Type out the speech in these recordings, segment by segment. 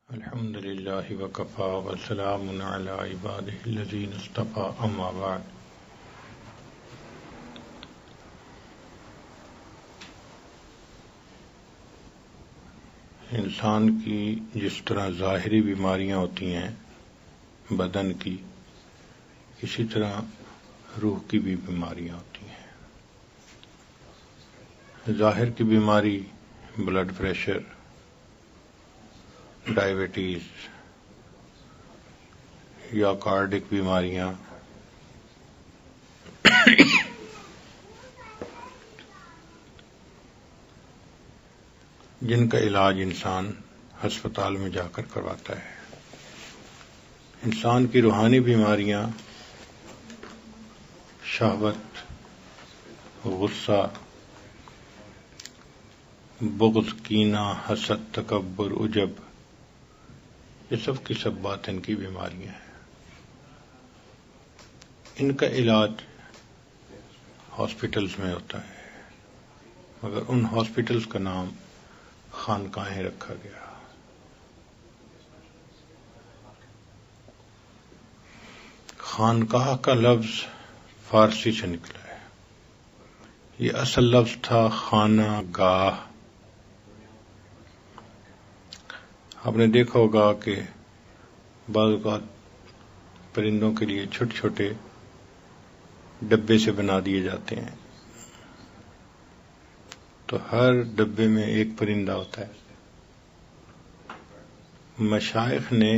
الحمد للہ وکفا وسلام علی عبادہ الذین اصطفیٰ اما بعد۔ انسان کی جس طرح ظاہری بیماریاں ہوتی ہیں بدن کی، اسی طرح روح کی بھی بیماریاں ہوتی ہیں۔ ظاہر کی بیماری بلڈ پریشر، ڈائبٹیز یا کارڈک بیماریاں، جن کا علاج انسان ہسپتال میں جا کر کرواتا ہے۔ انسان کی روحانی بیماریاں شہوت، غصہ، بغض، کینہ، حسد، تکبر، عجب، یہ سب کی سب باطن کی بیماریاں ہیں۔ ان کا علاج ہاسپٹلز میں ہوتا ہے، مگر ان ہاسپٹلز کا نام خانقاہیں رکھا گیا۔ خانقاہ کا لفظ فارسی سے نکلا ہے۔ یہ اصل لفظ تھا خانہ گاہ۔ آپ نے دیکھا ہوگا کہ بعض اوقات پرندوں کے لیے چھوٹے چھوٹے ڈبے سے بنا دیے جاتے ہیں، تو ہر ڈبے میں ایک پرندہ ہوتا ہے۔ مشائخ نے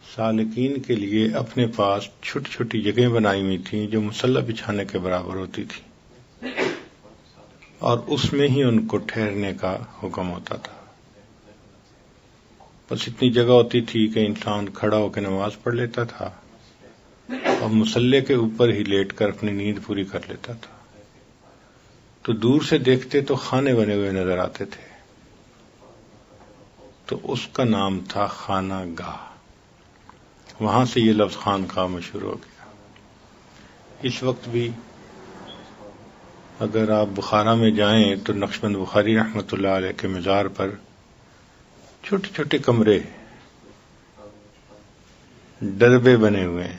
سالکین کے لیے اپنے پاس چھوٹی چھوٹی جگہیں بنائی ہوئی تھیں جو مصلی بچھانے کے برابر ہوتی تھی، اور اس میں ہی ان کو ٹھہرنے کا حکم ہوتا تھا۔ بس اتنی جگہ ہوتی تھی کہ انسان کھڑا ہو کے نماز پڑھ لیتا تھا اور مصلی کے اوپر ہی لیٹ کر اپنی نیند پوری کر لیتا تھا۔ تو دور سے دیکھتے تو خانے بنے ہوئے نظر آتے تھے، تو اس کا نام تھا خانہ گاہ۔ وہاں سے یہ لفظ خانقاہ مشہور ہو گیا۔ اس وقت بھی اگر آپ بخارا میں جائیں تو نقشبند بخاری رحمۃ اللہ علیہ کے مزار پر چھوٹے چھوٹے کمرے، ڈربے بنے ہوئے ہیں۔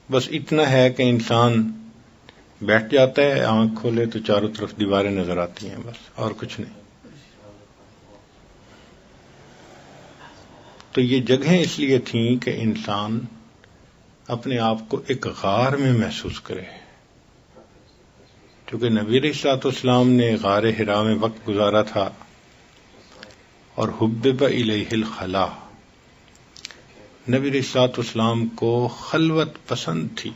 بس اتنا ہے کہ انسان بیٹھ جاتا ہے، آنکھ کھولے تو چاروں طرف دیواریں نظر آتی ہیں، بس اور کچھ نہیں۔ تو یہ جگہیں اس لیے تھیں کہ انسان اپنے آپ کو ایک غار میں محسوس کرے، کیونکہ نبی علیہ الصلوۃ والسلام نے غار حرا میں وقت گزارا تھا، اور حبب الیہ الخلا، نبی علیہ الصلوۃ والسلام کو خلوت پسند تھی۔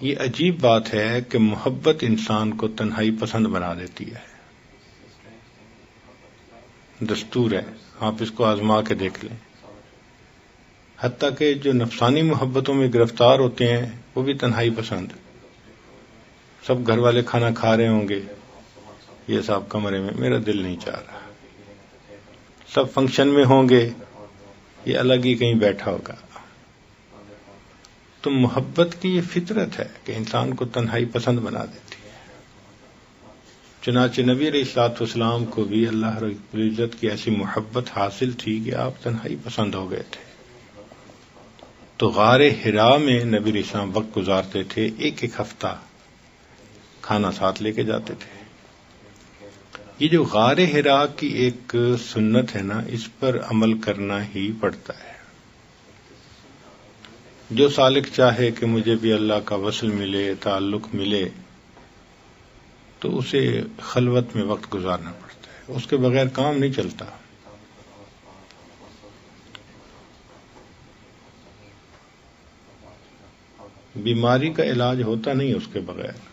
یہ عجیب بات ہے کہ محبت انسان کو تنہائی پسند بنا دیتی ہے، دستور ہے، آپ اس کو آزما کے دیکھ لیں۔ حتیٰ کہ جو نفسانی محبتوں میں گرفتار ہوتے ہیں وہ بھی تنہائی پسند۔ سب گھر والے کھانا کھا رہے ہوں گے، یہ صاحب کمرے میں، میرا دل نہیں چاہ رہا۔ سب فنکشن میں ہوں گے، یہ الگ ہی کہیں بیٹھا ہوگا۔ تو محبت کی یہ فطرت ہے کہ انسان کو تنہائی پسند بنا دیتی ہے۔ چنانچہ نبی علیہ الصلوۃ والسلام کو بھی اللہ رب العزت کی ایسی محبت حاصل تھی کہ آپ تنہائی پسند ہو گئے تھے۔ تو غار حرا میں نبی علیہ السلام وقت گزارتے تھے، ایک ایک ہفتہ کھانا ساتھ لے کے جاتے تھے۔ یہ جو غار حرا کی ایک سنت ہے نا، اس پر عمل کرنا ہی پڑتا ہے۔ جو سالک چاہے کہ مجھے بھی اللہ کا وصل ملے، تعلق ملے، تو اسے خلوت میں وقت گزارنا پڑتا ہے، اس کے بغیر کام نہیں چلتا۔ بیماری کا علاج ہوتا نہیں اس کے بغیر۔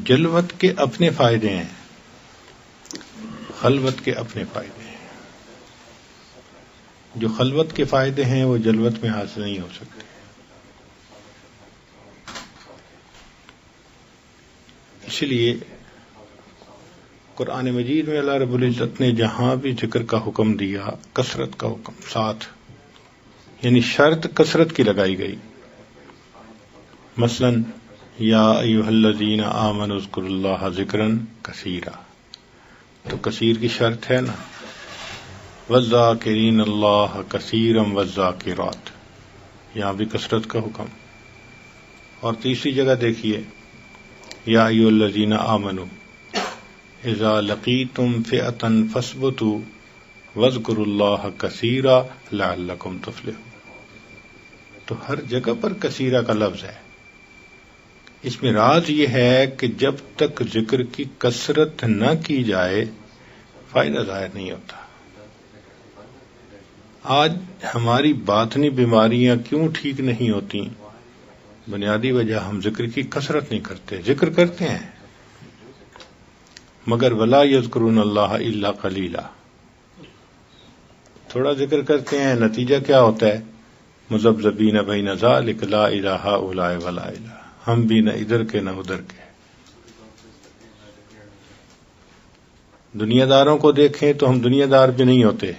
جلوت کے اپنے فائدے ہیں، خلوت کے اپنے فائدے ہیں۔ جو خلوت کے فائدے ہیں وہ جلوت میں حاصل نہیں ہو سکتے۔ اس لیے قرآن مجید میں اللہ رب العزت نے جہاں بھی ذکر کا حکم دیا، کثرت کا حکم ساتھ، یعنی شرط کثرت کی لگائی گئی۔ مثلا یا ایھا الذین آمنوا اذکروا اللہ ذکرا کثیرا، تو کثیر کی شرط ہے نا، والذاکرین اللہ کثیرا والذاکرات، یہاں بھی کثرت کا حکم۔ اور تیسری جگہ دیکھیے، یا ایھا الذین آمنوا اذا لقیتم فئۃ فاثبتوا واذکروا اللہ کثیرا لعلکم تفلحون، تو ہر جگہ پر کثیرہ کا لفظ ہے۔ اس میں راز یہ ہے کہ جب تک ذکر کی کثرت نہ کی جائے فائدہ ظاہر نہیں ہوتا۔ آج ہماری باطنی بیماریاں کیوں ٹھیک نہیں ہوتی؟ بنیادی وجہ ہم ذکر کی کثرت نہیں کرتے، ذکر کرتے ہیں مگر ولا یذکرون اللہ الا قلیلا، تھوڑا ذکر کرتے ہیں، نتیجہ کیا ہوتا ہے؟ مذبذبین بین ذلک لا الہ الا ولا الہ، ہم بھی نہ ادھر کے نہ ادھر کے۔ دنیا داروں کو دیکھیں تو ہم دنیا دار بھی نہیں ہوتے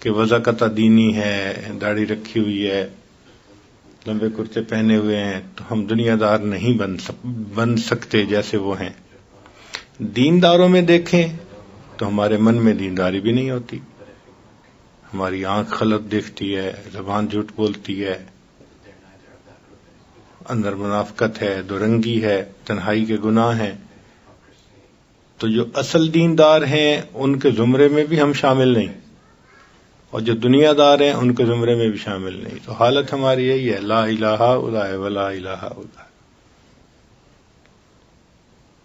کہ وضاقت دینی ہے، داڑھی رکھی ہوئی ہے، لمبے کرتے پہنے ہوئے ہیں، تو ہم دنیا دار نہیں بن سکتے جیسے وہ ہیں۔ دینداروں میں دیکھیں تو ہمارے من میں دینداری بھی نہیں ہوتی، ہماری آنکھ غلط دیکھتی ہے، زبان جھوٹ بولتی ہے، اندر منافقت ہے، دو رنگی ہے، تنہائی کے گناہ ہیں۔ تو جو اصل دیندار ہیں ان کے زمرے میں بھی ہم شامل نہیں، اور جو دنیا دار ہیں ان کے زمرے میں بھی شامل نہیں۔ تو حالت ہماری یہی ہے، لا الہ الا ولا الہ الا۔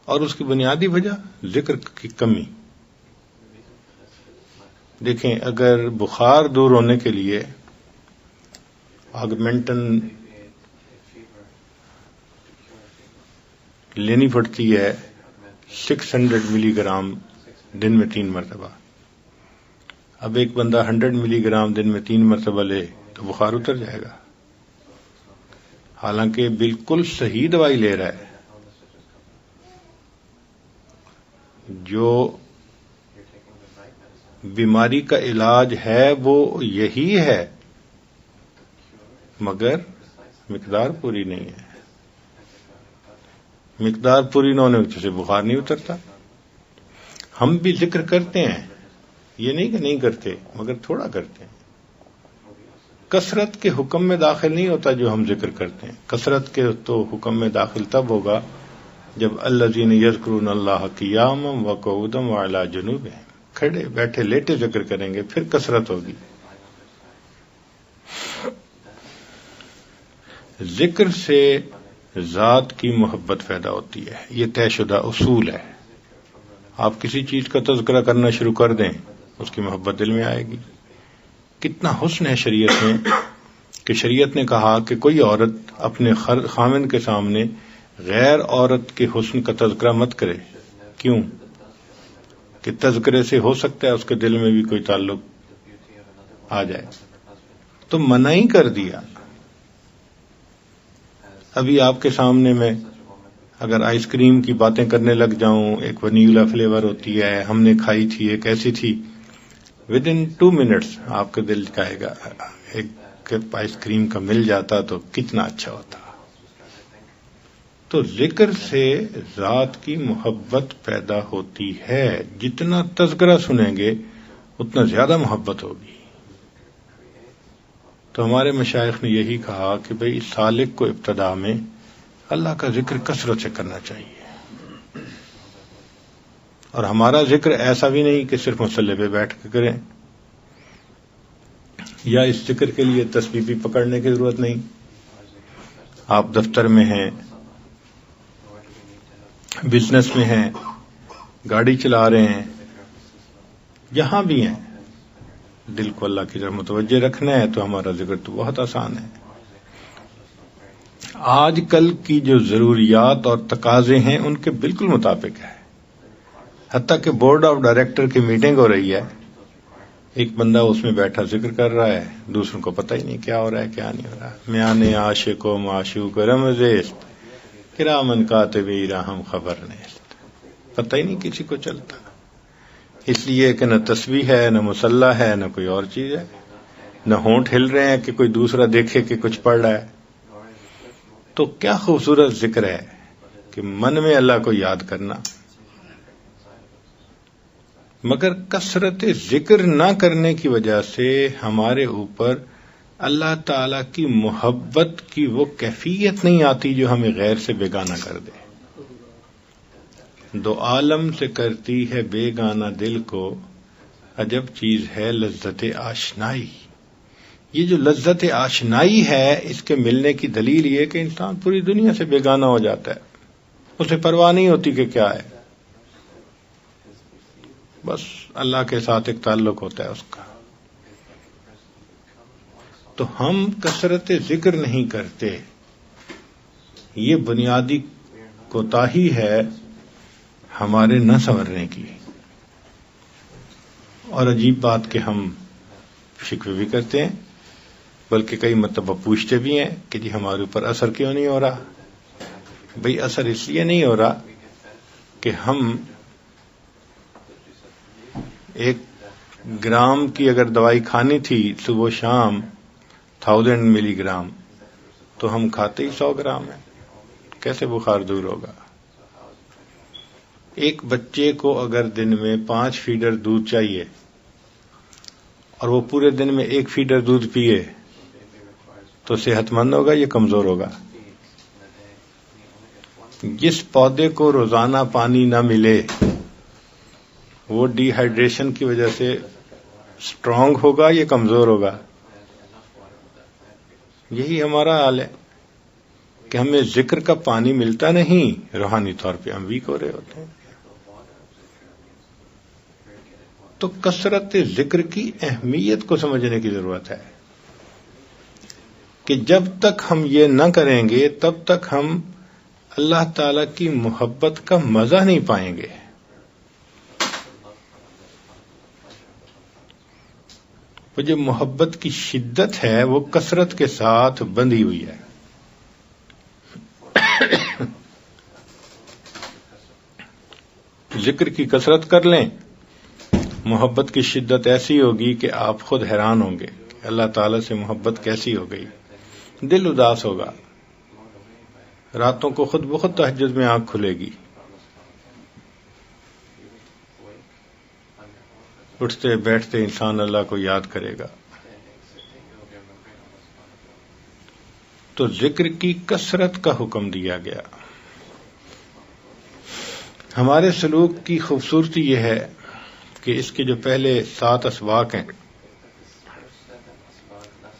اور اس کی بنیادی وجہ ذکر کی کمی۔ دیکھیں، اگر بخار دور ہونے کے لیے آگمنٹن لینی پڑتی ہے 600 ملی گرام دن میں 3 مرتبہ، اب ایک بندہ 100 ملی گرام دن میں 3 مرتبہ لے تو بخار اتر جائے گا، حالانکہ بالکل صحیح دوائی لے رہا ہے۔ جو بیماری کا علاج ہے وہ یہی ہے، مگر مقدار پوری نہیں ہے۔ مقدار پوری نہ ہونے کی وجہ سے بخار نہیں اترتا۔ ہم بھی ذکر کرتے ہیں، یہ نہیں کہ نہیں کرتے، مگر تھوڑا کرتے ہیں۔ کثرت کے حکم میں داخل نہیں ہوتا جو ہم ذکر کرتے ہیں، کثرت کے تو حکم میں داخل تب ہوگا جب الذین یذکرون اللہ قیاما وقعودا وعلی جنوبہم، کھڑے بیٹھے لیٹے ذکر کریں گے، پھر کثرت ہوگی۔ ذکر سے ذات کی محبت پیدا ہوتی ہے، یہ طے شدہ اصول ہے۔ آپ کسی چیز کا تذکرہ کرنا شروع کر دیں، اس کی محبت دل میں آئے گی۔ کتنا حسن ہے شریعت میں کہ شریعت نے کہا کہ کوئی عورت اپنے خامن کے سامنے غیر عورت کے حسن کا تذکرہ مت کرے۔ کیوں؟ کہ تذکرے سے ہو سکتا ہے اس کے دل میں بھی کوئی تعلق آ جائے، تو منع ہی کر دیا۔ ابھی آپ کے سامنے میں اگر آئس کریم کی باتیں کرنے لگ جاؤں، ایک ونیلا فلیور ہوتی ہے، ہم نے کھائی تھی، ایک ایسی تھی، ود ان 2 منٹس آپ کا دل کہے گا ایک آئس کریم کا مل جاتا تو کتنا اچھا ہوتا۔ تو ذکر سے ذات کی محبت پیدا ہوتی ہے، جتنا تذکرہ سنیں گے اتنا زیادہ محبت ہوگی۔ تو ہمارے مشائخ نے یہی کہا کہ بھئی سالک کو ابتدا میں اللہ کا ذکر کثرت سے کرنا چاہیے، اور ہمارا ذکر ایسا بھی نہیں کہ صرف مصلی پہ بیٹھ کے کریں، یا اس ذکر کے لیے تسبیح بھی پکڑنے کی ضرورت نہیں۔ آپ دفتر میں ہیں، بزنس میں ہیں، گاڑی چلا رہے ہیں، جہاں بھی ہیں، دل کو اللہ کی طرف متوجہ رکھنا ہے تو ہمارا ذکر تو بہت آسان ہے۔ آج کل کی جو ضروریات اور تقاضے ہیں ان کے بالکل مطابق ہے، حتیٰ کہ بورڈ آف ڈائریکٹر کی میٹنگ ہو رہی ہے، ایک بندہ اس میں بیٹھا ذکر کر رہا ہے، دوسروں کو پتہ ہی نہیں کیا ہو رہا ہے کیا نہیں ہو رہا۔ میانے عاشق و معشوق رمزیست کرامن کاتبین ہم خبر نیست، پتہ ہی نہیں کسی کو چلتا، اس لیے کہ نہ تسبیح ہے، نہ مصلی ہے، نہ کوئی اور چیز ہے، نہ ہونٹ ہل رہے ہیں کہ کوئی دوسرا دیکھے کہ کچھ پڑھ رہا ہے۔ تو کیا خوبصورت ذکر ہے کہ من میں اللہ کو یاد کرنا، مگر کثرت ذکر نہ کرنے کی وجہ سے ہمارے اوپر اللہ تعالی کی محبت کی وہ کیفیت نہیں آتی جو ہمیں غیر سے بیگانہ کر دے۔ دو عالم سے کرتی ہے بیگانہ دل کو، عجب چیز ہے لذت آشنائی۔ یہ جو لذت آشنائی ہے، اس کے ملنے کی دلیل یہ کہ انسان پوری دنیا سے بیگانہ ہو جاتا ہے، اسے پرواہ نہیں ہوتی کہ کیا ہے، بس اللہ کے ساتھ ایک تعلق ہوتا ہے اس کا۔ تو ہم کثرت ذکر نہیں کرتے، یہ بنیادی کوتاہی ہے ہمارے نہ سنورنے کی۔ اور عجیب بات کہ ہم شکوے بھی کرتے ہیں، بلکہ کئی مرتبہ پوچھتے بھی ہیں کہ جی ہمارے اوپر اثر کیوں نہیں ہو رہا؟ بھئی اثر اس لیے نہیں ہو رہا کہ ہم 1 گرام کی اگر دوائی کھانی تھی صبح شام 1000 ملی گرام، تو ہم کھاتے ہی 100 گرام ہیں، کیسے بخار دور ہوگا؟ ایک بچے کو اگر دن میں 5 فیڈر دودھ چاہیے اور وہ پورے دن میں 1 فیڈر دودھ پیے تو صحت مند ہوگا یا کمزور ہوگا؟ جس پودے کو روزانہ پانی نہ ملے وہ ڈی ہائیڈریشن کی وجہ سے اسٹرانگ ہوگا یا کمزور ہوگا؟ یہی ہمارا حال ہے کہ ہمیں ذکر کا پانی ملتا نہیں، روحانی طور پہ ہم ویک ہو رہے ہوتے ہیں۔ تو کثرت ذکر کی اہمیت کو سمجھنے کی ضرورت ہے کہ جب تک ہم یہ نہ کریں گے تب تک ہم اللہ تعالی کی محبت کا مزہ نہیں پائیں گے۔ وہ جو محبت کی شدت ہے وہ کثرت کے ساتھ بندھی ہوئی ہے۔ ذکر کی کثرت کر لیں، محبت کی شدت ایسی ہوگی کہ آپ خود حیران ہوں گے کہ اللہ تعالی سے محبت کیسی ہو گئی۔ دل اداس ہوگا، راتوں کو خود بخود تہجد میں آنکھ کھلے گی، اٹھتے بیٹھتے انسان اللہ کو یاد کرے گا۔ تو ذکر کی کثرت کا حکم دیا گیا۔ ہمارے سلوک کی خوبصورتی یہ ہے کہ اس کے جو پہلے 7 اسباق ہیں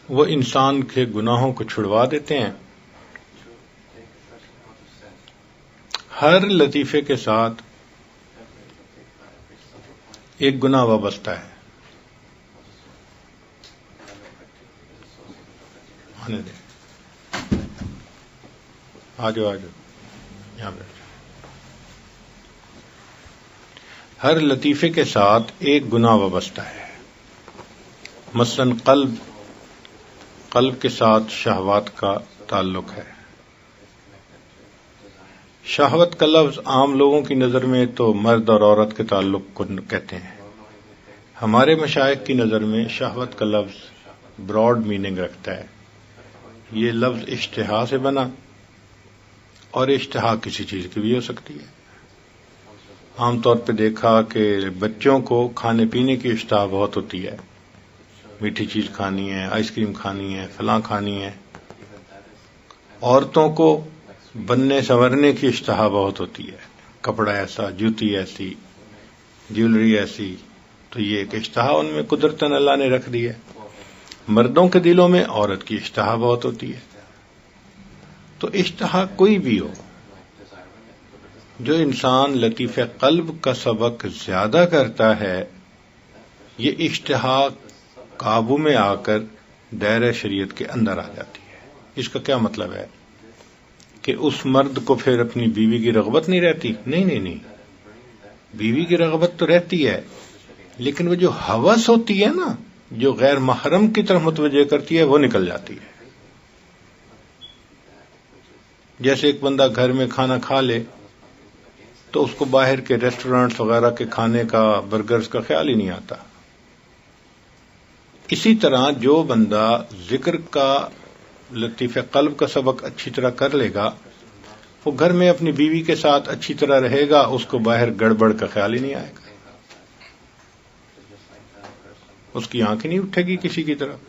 وہ انسان کے گناہوں کو چھڑوا دیتے ہیں۔ ہر لطیفے کے ساتھ ایک گناہ وابستہ ہے۔ آنے دیں، آ جاؤ یہاں بیٹھ۔ ہر لطیفے کے ساتھ ایک گناہ وابستہ ہے۔ مثلاً قلب کے ساتھ شہوات کا تعلق ہے۔ شہوت کا لفظ عام لوگوں کی نظر میں تو مرد اور عورت کے تعلق کو کہتے ہیں، ہمارے مشائخ کی نظر میں شہوت کا لفظ براڈ میننگ رکھتا ہے۔ یہ لفظ اشتہا سے بنا، اور اشتہا کسی چیز کی بھی ہو سکتی ہے۔ عام طور پہ دیکھا کہ بچوں کو کھانے پینے کی اشتہا بہت ہوتی ہے، میٹھی چیز کھانی ہے، آئس کریم کھانی ہے، فلاں کھانی ہے۔ عورتوں کو بننے سنورنے کی اشتہا بہت ہوتی ہے، کپڑا ایسا، جوتی ایسی، جیولری ایسی۔ تو یہ ایک اشتہا ان میں قدرتاً اللہ نے رکھ دی ہے۔ مردوں کے دلوں میں عورت کی اشتہا بہت ہوتی ہے۔ تو اشتہا کوئی بھی ہو، جو انسان لطیف قلب کا سبق زیادہ کرتا ہے، یہ اشتہا قابو میں آ کر دائرہ شریعت کے اندر آ جاتی ہے۔ اس کا کیا مطلب ہے کہ اس مرد کو پھر اپنی بیوی کی رغبت نہیں رہتی؟ نہیں، بیوی کی رغبت تو رہتی ہے، لیکن وہ جو ہوس ہوتی ہے نا، جو غیر محرم کی طرف متوجہ کرتی ہے، وہ نکل جاتی ہے۔ جیسے ایک بندہ گھر میں کھانا کھا لے تو اس کو باہر کے ریسٹورانٹس وغیرہ کے کھانے کا، برگرز کا خیال ہی نہیں آتا۔ اسی طرح جو بندہ ذکر کا لطیفہ قلب کا سبق اچھی طرح کر لے گا، وہ گھر میں اپنی بیوی کے ساتھ اچھی طرح رہے گا، اس کو باہر گڑبڑ کا خیال ہی نہیں آئے گا، اس کی آنکھ نہیں اٹھے گی کسی کی طرف،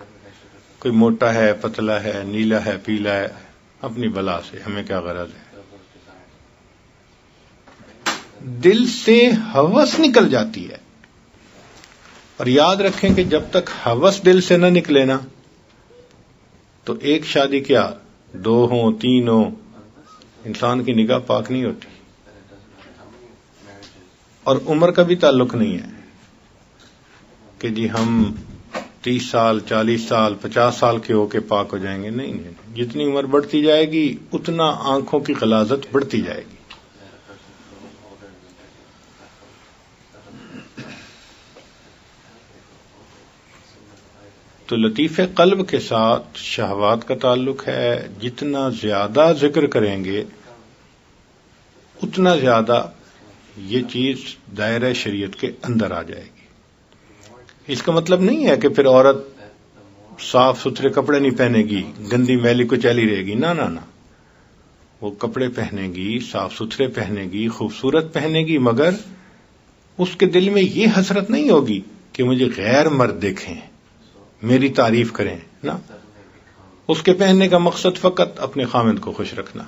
کوئی موٹا ہے، پتلا ہے، نیلا ہے، پیلا ہے، اپنی بلا سے ہمیں کیا غرض ہے۔ دل سے ہوس نکل جاتی ہے، اور یاد رکھیں کہ جب تک ہوس دل سے نہ نکلے نا تو ایک شادی کیا 2 ہوں 3 ہوں، انسان کی نگاہ پاک نہیں ہوتی، اور عمر کا بھی تعلق نہیں ہے کہ جی ہم 30 سال 40 سال 50 سال کے ہو کے پاک ہو جائیں گے، نہیں، جتنی عمر بڑھتی جائے گی اتنا آنکھوں کی غلاظت بڑھتی جائے گی۔ تو لطیف قلب کے ساتھ شہوات کا تعلق ہے، جتنا زیادہ ذکر کریں گے اتنا زیادہ یہ چیز دائرہ شریعت کے اندر آ جائے گی۔ اس کا مطلب نہیں ہے کہ پھر عورت صاف ستھرے کپڑے نہیں پہنے گی، گندی میلی کچیلی رہے گی، نہ نہ نہ، وہ کپڑے پہنے گی، صاف ستھرے پہنے گی، خوبصورت پہنے گی، مگر اس کے دل میں یہ حسرت نہیں ہوگی کہ مجھے غیر مرد دیکھیں، میری تعریف کریں، نا، اس کے پہننے کا مقصد فقط اپنے خامند کو خوش رکھنا۔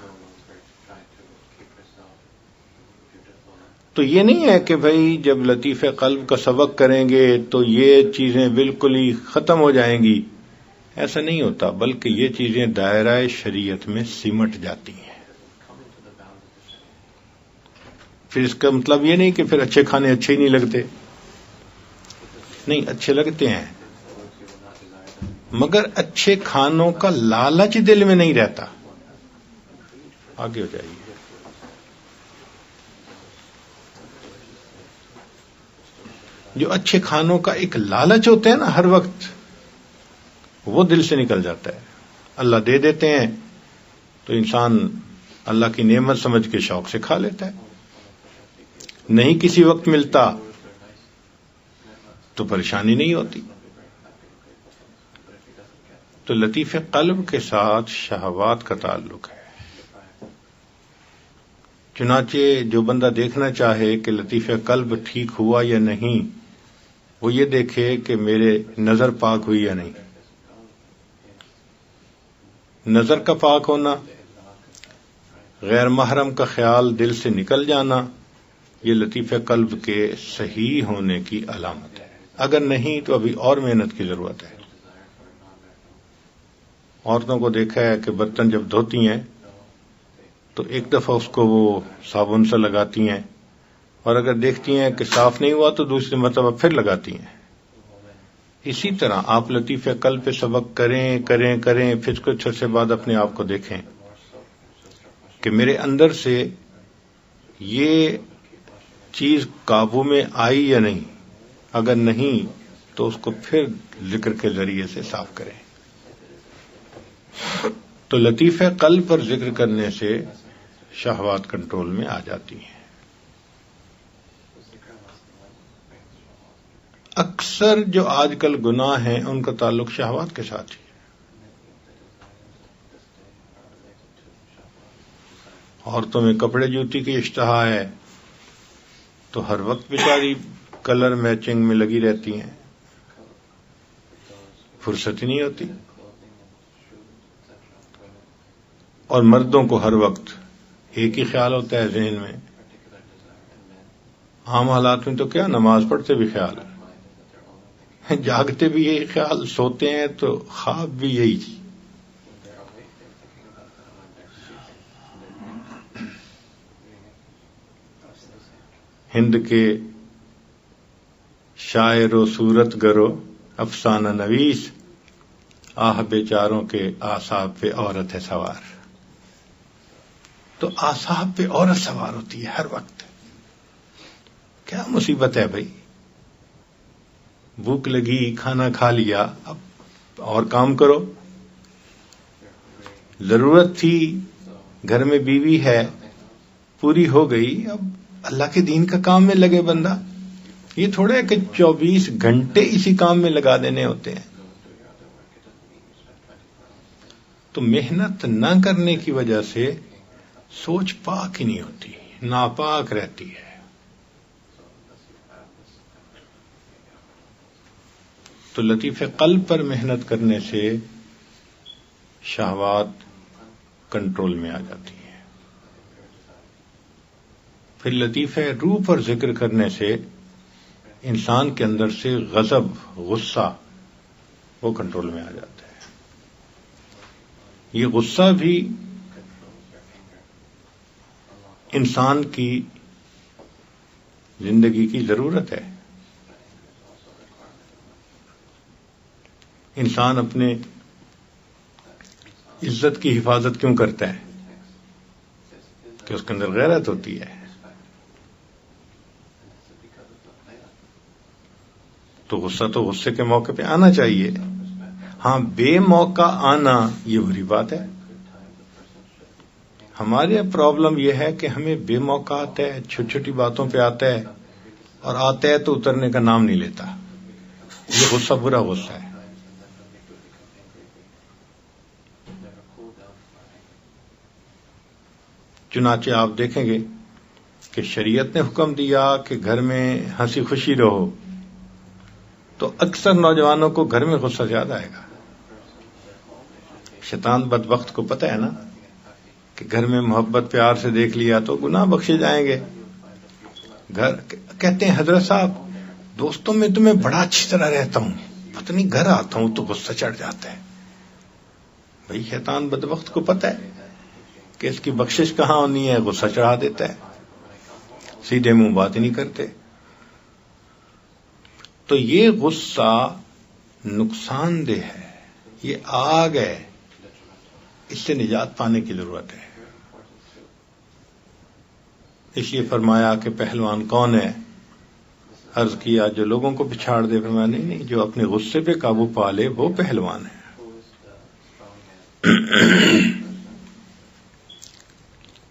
تو یہ نہیں ہے کہ بھائی جب لطیف قلب کا سبق کریں گے تو یہ چیزیں بالکل ہی ختم ہو جائیں گی، ایسا نہیں ہوتا، بلکہ یہ چیزیں دائرہ شریعت میں سمٹ جاتی ہیں۔ پھر اس کا مطلب یہ نہیں کہ پھر اچھے کھانے اچھے ہی نہیں لگتے، نہیں، اچھے لگتے ہیں، مگر اچھے کھانوں کا لالچ دل میں نہیں رہتا۔ آگے ہو جائیے۔ جو اچھے کھانوں کا ایک لالچ ہوتا ہے نا ہر وقت، وہ دل سے نکل جاتا ہے۔ اللہ دے دیتے ہیں تو انسان اللہ کی نعمت سمجھ کے شوق سے کھا لیتا ہے، نہیں کسی وقت ملتا تو پریشانی نہیں ہوتی۔ تو لطیف قلب کے ساتھ شہوات کا تعلق ہے۔ چنانچہ جو بندہ دیکھنا چاہے کہ لطیف قلب ٹھیک ہوا یا نہیں، وہ یہ دیکھے کہ میرے نظر پاک ہوئی یا نہیں۔ نظر کا پاک ہونا، غیر محرم کا خیال دل سے نکل جانا، یہ لطیف قلب کے صحیح ہونے کی علامت ہے۔ اگر نہیں تو ابھی اور محنت کی ضرورت ہے۔ عورتوں کو دیکھا ہے کہ برتن جب دھوتی ہیں تو ایک دفعہ اس کو وہ صابن سے لگاتی ہیں، اور اگر دیکھتی ہیں کہ صاف نہیں ہوا تو دوسری مرتبہ پھر لگاتی ہیں۔ اسی طرح آپ لطیف قلب پہ سبق کریں کریں کریں، پھر کچھ عرصے بعد اپنے آپ کو دیکھیں کہ میرے اندر سے یہ چیز قابو میں آئی یا نہیں۔ اگر نہیں تو اس کو پھر ذکر کے ذریعے سے صاف کریں۔ تو لطیف قلب پر ذکر کرنے سے شہوات کنٹرول میں آ جاتی ہیں۔ اکثر جو آج کل گناہ ہیں ان کا تعلق شہوات کے ساتھ ہی ہے۔ عورتوں میں کپڑے جوتی کی اشتہا ہے تو ہر وقت بیچاری کلر میچنگ میں لگی رہتی ہیں، فرصت ہی نہیں ہوتی۔ اور مردوں کو ہر وقت ایک ہی خیال ہوتا ہے ذہن میں، عام حالات میں تو کیا، نماز پڑھتے بھی خیال ہے، جاگتے بھی یہی خیال، سوتے ہیں تو خواب بھی یہی۔ ہند کے شاعر و صورت گرو افسانہ نویس، آہ بیچاروں کے اعصاب پہ عورت ہے سوار۔ تو اعصاب پہ عورت سوار ہوتی ہے ہر وقت، کیا مصیبت ہے بھائی؟ بھوک لگی، کھانا کھا لیا، اب اور کام کرو۔ ضرورت تھی، گھر میں بیوی ہے، پوری ہو گئی، اب اللہ کے دین کا کام میں لگے بندہ۔ یہ تھوڑا ہے کہ 24 گھنٹے اسی کام میں لگا دینے ہوتے ہیں۔ تو محنت نہ کرنے کی وجہ سے سوچ پاک ہی نہیں ہوتی، ناپاک رہتی ہے۔ تو لطیف قلب پر محنت کرنے سے شہوات کنٹرول میں آ جاتی ہیں۔ پھر لطیف روح پر ذکر کرنے سے انسان کے اندر سے غضب، غصہ وہ کنٹرول میں آ جاتا ہے۔ یہ غصہ بھی انسان کی زندگی کی ضرورت ہے۔ انسان اپنے عزت کی حفاظت کیوں کرتا ہے؟ کہ اس کے اندر غیرت ہوتی ہے۔ تو غصہ تو غصے کے موقع پہ آنا چاہیے، ہاں بے موقع آنا یہ بری بات ہے۔ ہمارے پرابلم یہ ہے کہ ہمیں بے موقع آتا ہے، چھوٹی چھوٹی باتوں پہ آتا ہے، اور آتا ہے تو اترنے کا نام نہیں لیتا۔ یہ غصہ برا غصہ ہے۔ چنانچہ آپ دیکھیں گے کہ شریعت نے حکم دیا کہ گھر میں ہنسی خوشی رہو، تو اکثر نوجوانوں کو گھر میں غصہ زیادہ آئے گا۔ شیطان بدبخت کو پتہ ہے نا کہ گھر میں محبت پیار سے دیکھ لیا تو گناہ بخشے جائیں گے۔ گھر کہتے ہیں حضرت صاحب دوستوں میں تو میں بڑا اچھی طرح رہتا ہوں، پتہ نہیں گھر آتا ہوں تو غصہ چڑھ جاتا ہے۔ بھئی شیطان بدبخت کو پتہ ہے کہ اس کی بخشش کہاں ہونی ہے، غصہ چڑھا دیتا ہے، سیدھے منہ بات ہی نہیں کرتے۔ تو یہ غصہ نقصان دہ ہے، یہ آگ ہے، اس سے نجات پانے کی ضرورت ہے۔ اس لیے فرمایا کہ پہلوان کون ہے؟ عرض کیا جو لوگوں کو پچھاڑ دے۔ فرمایا نہیں، جو اپنے غصے پہ قابو پا لے وہ پہلوان ہے۔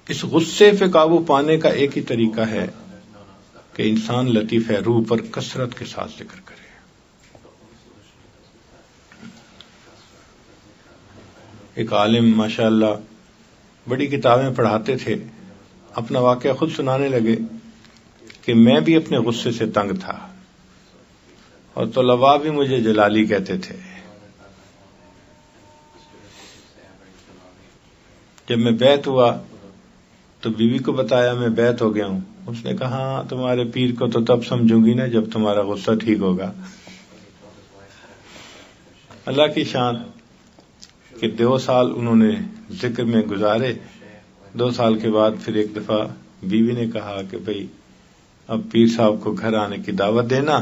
اس غصے پہ قابو پانے کا ایک ہی طریقہ ہے کہ انسان لطیف روح پر کثرت کے ساتھ ذکر کرے۔ ایک عالم ماشاءاللہ بڑی کتابیں پڑھاتے تھے، اپنا واقعہ خود سنانے لگے کہ میں بھی اپنے غصے سے تنگ تھا، اور طلباء بھی مجھے جلالی کہتے تھے۔ جب میں بیعت ہوا تو بیوی کو بتایا میں بیعت ہو گیا ہوں۔ اس نے کہا ہاں تمہارے پیر کو تو تب سمجھوں گی نا جب تمہارا غصہ ٹھیک ہوگا۔ اللہ کی شان کہ 2 سال انہوں نے ذکر میں گزارے۔ 2 سال کے بعد پھر ایک دفعہ بیوی نے کہا کہ بھئی اب پیر صاحب کو گھر آنے کی دعوت دینا،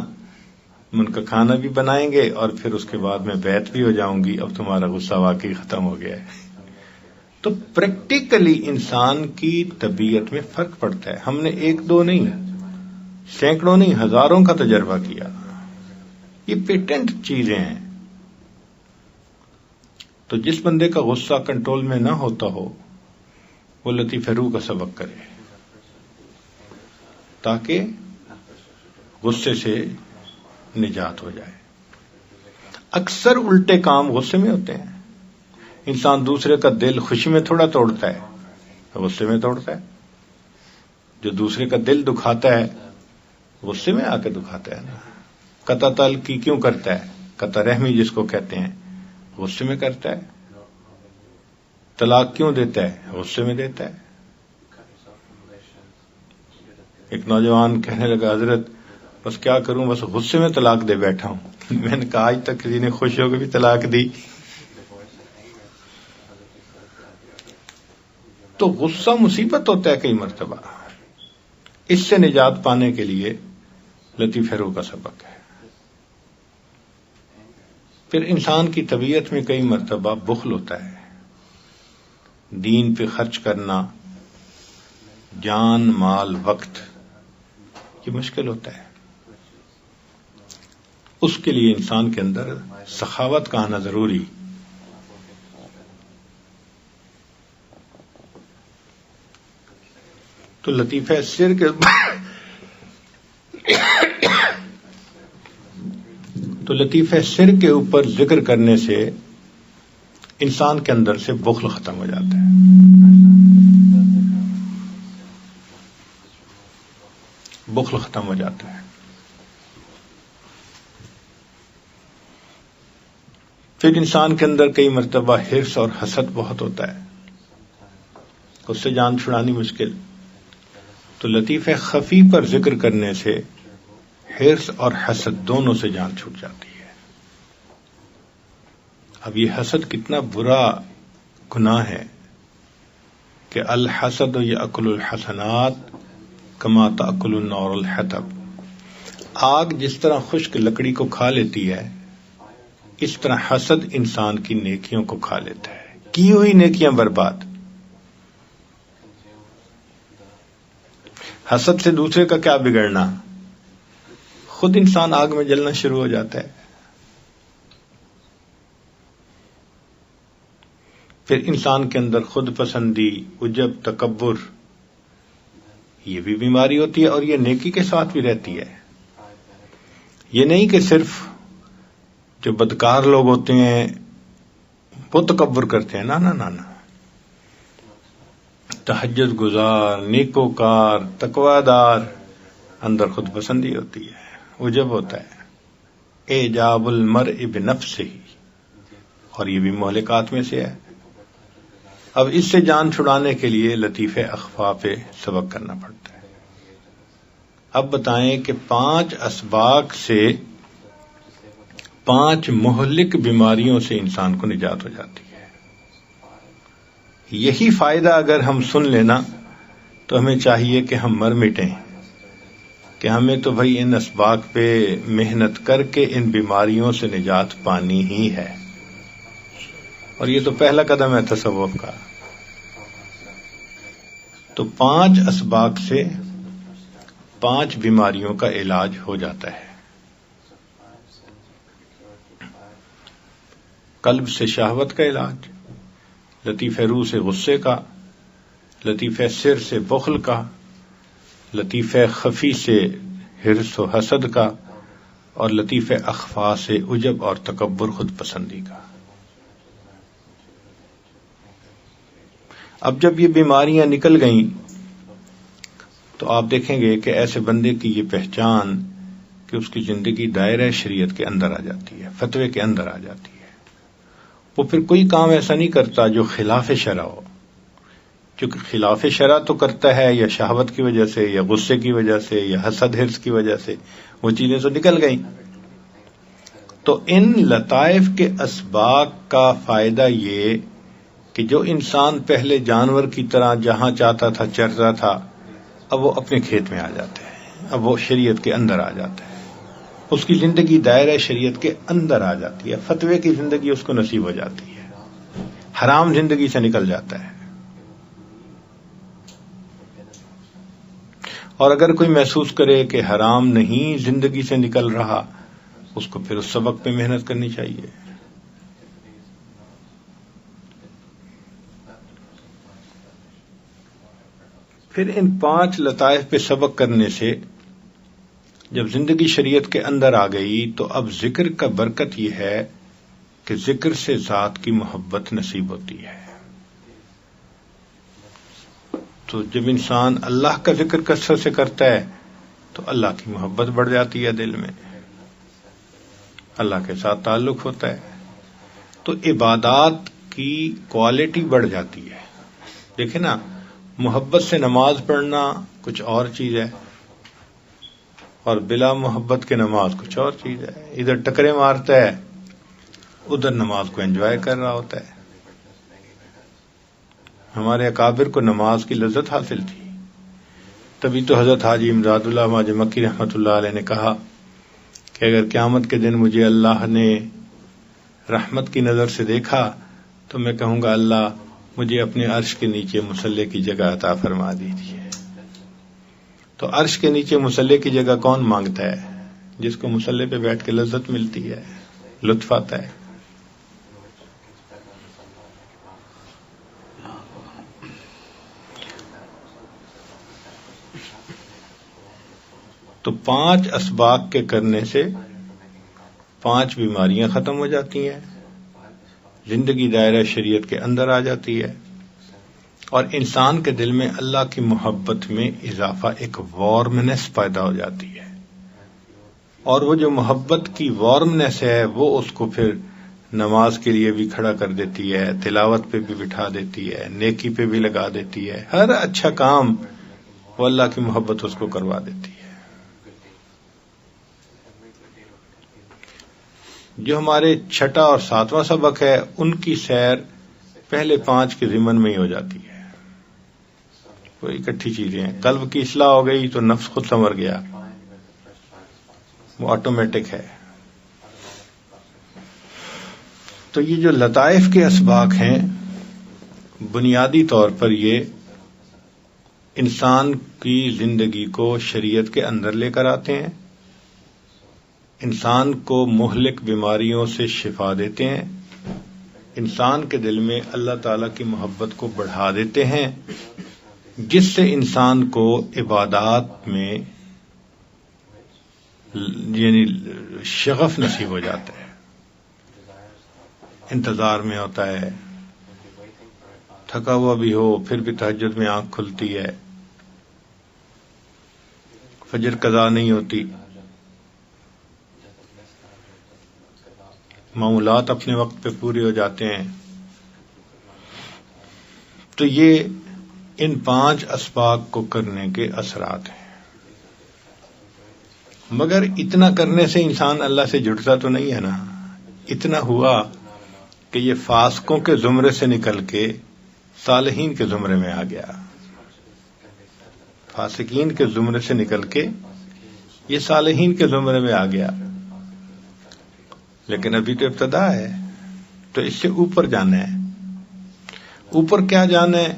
ہم ان کا کھانا بھی بنائیں گے اور پھر اس کے بعد میں بیعت بھی ہو جاؤں گی، اب تمہارا غصہ واقعی ختم ہو گیا ہے۔ تو پریکٹیکلی انسان کی طبیعت میں فرق پڑتا ہے۔ ہم نے 1-2 نہیں، سینکڑوں نہیں، ہزاروں کا تجربہ کیا۔ یہ پیٹنٹ چیزیں ہیں۔ تو جس بندے کا غصہ کنٹرول میں نہ ہوتا ہو وہ لطیف روح کا سبق کرے تاکہ غصے سے نجات ہو جائے۔ اکثر الٹے کام غصے میں ہوتے ہیں۔ انسان دوسرے کا دل خوشی میں تھوڑا توڑتا ہے، غصے میں توڑتا ہے۔ جو دوسرے کا دل دکھاتا ہے غصے میں آ کے دکھاتا ہے نا۔ قطع تلقی کیوں کرتا ہے؟ قطع رحمی جس کو کہتے ہیں غصے میں کرتا ہے۔ طلاق کیوں دیتا ہے؟ غصے میں دیتا ہے۔ ایک نوجوان کہنے لگا حضرت بس کیا کروں، بس غصے میں طلاق دے بیٹھا ہوں۔ میں نے کہا آج تک کسی نے خوش ہو کے بھی طلاق دی؟ تو غصہ مصیبت ہوتا ہے کئی مرتبہ۔ اس سے نجات پانے کے لیے لطیف روح کا سبق ہے۔ پھر انسان کی طبیعت میں کئی مرتبہ بخل ہوتا ہے۔ دین پہ خرچ کرنا، جان مال وقت، یہ مشکل ہوتا ہے۔ اس کے لیے انسان کے اندر سخاوت کا آنا ضروری۔ تو لطیفہ سر کے تو لطیفہ سر کے اوپر ذکر کرنے سے انسان کے اندر سے بخل ختم ہو جاتا ہے. بخل ختم ہو جاتا ہے. پھر انسان کے اندر کئی مرتبہ حرص اور حسد بہت ہوتا ہے، اس سے جان چھڑانی مشکل. تو لطیفہ خفی پر ذکر کرنے سے حرص اور حسد دونوں سے جان چھوٹ جاتی ہے. اب یہ حسد کتنا برا گناہ ہے کہ الحسد یأکل الحسنات کما تأکل النار الحطب. آگ جس طرح خشک لکڑی کو کھا لیتی ہے، اس طرح حسد انسان کی نیکیوں کو کھا لیتا ہے، کی ہوئی نیکیاں برباد. حسد سے دوسرے کا کیا بگڑنا، خود انسان آگ میں جلنا شروع ہو جاتا ہے. پھر انسان کے اندر خود پسندی، عجب، تکبر، یہ بھی بیماری ہوتی ہے اور یہ نیکی کے ساتھ بھی رہتی ہے. یہ نہیں کہ صرف جو بدکار لوگ ہوتے ہیں وہ تکبر کرتے ہیں، نہ نہ نہ نہ. تہجد گزار، نیکوکار، تقوی دار اندر خود پسندی ہوتی ہے، عجب ہوتا ہے. اعجاب المرء بنفسہ، اور یہ بھی مہلکات میں سے ہے. اب اس سے جان چھڑانے کے لیے لطیفہ اخفا پہ سبق کرنا پڑتا ہے. اب بتائیں کہ 5 اسباق سے 5 مہلک بیماریوں سے انسان کو نجات ہو جاتی ہے. یہی فائدہ اگر ہم سن لینا تو ہمیں چاہیے کہ ہم مر مٹیں، کہ ہمیں تو بھائی ان اسباق پہ محنت کر کے ان بیماریوں سے نجات پانی ہی ہے. اور یہ تو پہلا قدم ہے تصوف کا. تو 5 اسباق سے 5 بیماریوں کا علاج ہو جاتا ہے. قلب سے شہوت کا علاج، لطیفہ روح سے غصے کا، لطیفہ سر سے بخل کا، لطیفہ خفی سے حرص و حسد کا، اور لطیفہ اخفا سے عجب اور تکبر خود پسندی کا. اب جب یہ بیماریاں نکل گئیں تو آپ دیکھیں گے کہ ایسے بندے کی یہ پہچان کہ اس کی زندگی دائرہ شریعت کے اندر آ جاتی ہے، فتوے کے اندر آ جاتی ہے. وہ پھر کوئی کام ایسا نہیں کرتا جو خلاف شرع ہو، کیونکہ خلاف شرع تو کرتا ہے یا شہوت کی وجہ سے، یا غصے کی وجہ سے، یا حسد حرص کی وجہ سے. وہ چیزیں تو نکل گئیں. تو ان لطائف کے اسباق کا فائدہ یہ کہ جو انسان پہلے جانور کی طرح جہاں چاہتا تھا چرتا تھا، اب وہ اپنے کھیت میں آ جاتا ہے، اب وہ شریعت کے اندر آ جاتا ہے. اس کی زندگی دائرہ شریعت کے اندر آ جاتی ہے، فتوے کی زندگی اس کو نصیب ہو جاتی ہے، حرام زندگی سے نکل جاتا ہے. اور اگر کوئی محسوس کرے کہ حرام نہیں زندگی سے نکل رہا، اس کو پھر اس سبق پہ محنت کرنی چاہیے. پھر ان 5 لطائف پہ سبق کرنے سے جب زندگی شریعت کے اندر آ گئی تو اب ذکر کا برکت یہ ہے کہ ذکر سے ذات کی محبت نصیب ہوتی ہے. تو جب انسان اللہ کا ذکر کثرت سے کرتا ہے تو اللہ کی محبت بڑھ جاتی ہے دل میں، اللہ کے ساتھ تعلق ہوتا ہے، تو عبادات کی کوالٹی بڑھ جاتی ہے. دیکھیں نا، محبت سے نماز پڑھنا کچھ اور چیز ہے اور بلا محبت کے نماز کچھ اور چیز ہے. ادھر ٹکرے مارتا ہے، ادھر نماز کو انجوائے کر رہا ہوتا ہے. ہمارے اکابر کو نماز کی لذت حاصل تھی، تبھی تو حضرت حاجی امداد اللہ ماجد مکی رحمۃ اللہ علیہ نے کہا کہ اگر قیامت کے دن مجھے اللہ نے رحمت کی نظر سے دیکھا تو میں کہوں گا اللہ مجھے اپنے عرش کے نیچے مصلی کی جگہ عطا فرما دیجیے. تو عرش کے نیچے مصلی کی جگہ کون مانگتا ہے؟ جس کو مصلی پہ بیٹھ کے لذت ملتی ہے، لطف آتا ہے. تو 5 اسباق کے کرنے سے 5 بیماریاں ختم ہو جاتی ہیں. زندگی دائرہ شریعت کے اندر آ جاتی ہے، اور انسان کے دل میں اللہ کی محبت میں اضافہ، ایک وارمنس پیدا ہو جاتی ہے، اور وہ جو محبت کی وارمنس ہے وہ اس کو پھر نماز کے لیے بھی کھڑا کر دیتی ہے، تلاوت پہ بھی بٹھا دیتی ہے، نیکی پہ بھی لگا دیتی ہے، ہر اچھا کام وہ اللہ کی محبت اس کو کروا دیتی ہے۔ جو ہمارے چھٹا اور ساتواں سبق ہے ان کی سیر پہلے 5 کے ضمن میں ہی ہو جاتی ہے، وہ اکٹھی چیزیں ہیں۔ قلب کی اصلاح ہو گئی تو نفس خود سنور گیا، وہ آٹومیٹک ہے۔ تو یہ جو لطائف کے اسباق ہیں بنیادی طور پر یہ انسان کی زندگی کو شریعت کے اندر لے کر آتے ہیں، انسان کو مہلک بیماریوں سے شفا دیتے ہیں، انسان کے دل میں اللہ تعالی کی محبت کو بڑھا دیتے ہیں، جس سے انسان کو عبادات میں یعنی شغف نصیب ہو جاتا ہے، انتظار میں ہوتا ہے، تھکا ہوا بھی ہو پھر بھی تہجد میں آنکھ کھلتی ہے، فجر قضا نہیں ہوتی، معمولات اپنے وقت پہ پورے ہو جاتے ہیں۔ تو یہ ان 5 اسباق کو کرنے کے اثرات ہیں، مگر اتنا کرنے سے انسان اللہ سے جڑتا تو نہیں ہے نا۔ اتنا ہوا کہ یہ فاسقوں کے زمرے سے نکل کے صالحین کے زمرے میں آ گیا، فاسقین کے زمرے سے نکل کے یہ صالحین کے زمرے میں آ گیا، لیکن ابھی تو ابتدا ہے، تو اس سے اوپر جانا ہے۔ اوپر کیا جانا ہے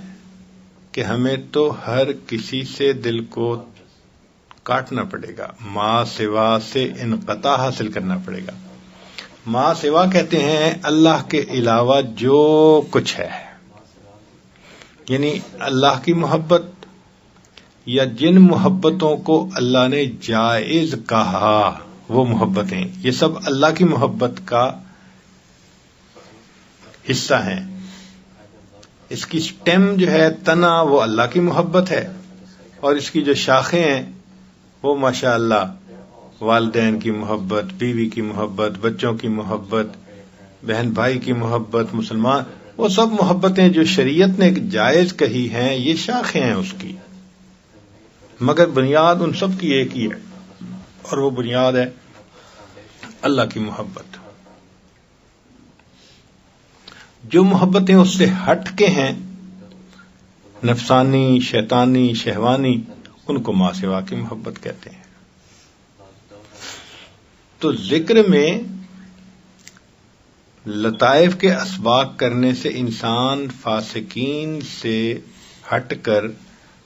کہ ہمیں تو ہر کسی سے دل کو کاٹنا پڑے گا، ما سوا سے انقطاع حاصل کرنا پڑے گا۔ ما سوا کہتے ہیں اللہ کے علاوہ جو کچھ ہے، یعنی اللہ کی محبت یا جن محبتوں کو اللہ نے جائز کہا وہ محبتیں، یہ سب اللہ کی محبت کا حصہ ہیں۔ اس کی سٹیم جو ہے، تنا، وہ اللہ کی محبت ہے، اور اس کی جو شاخیں ہیں وہ ماشاء اللہ والدین کی محبت، بیوی کی محبت، بچوں کی محبت، بہن بھائی کی محبت، مسلمان، وہ سب محبتیں جو شریعت نے جائز کہی ہیں یہ شاخیں ہیں اس کی، مگر بنیاد ان سب کی ایک ہی ہے، اور وہ بنیاد ہے اللہ کی محبت۔ جو محبتیں اس سے ہٹ کے ہیں، نفسانی، شیطانی، شہوانی، ان کو ما سوا کی محبت کہتے ہیں۔ تو ذکر میں لطائف کے اسباق کرنے سے انسان فاسقین سے ہٹ کر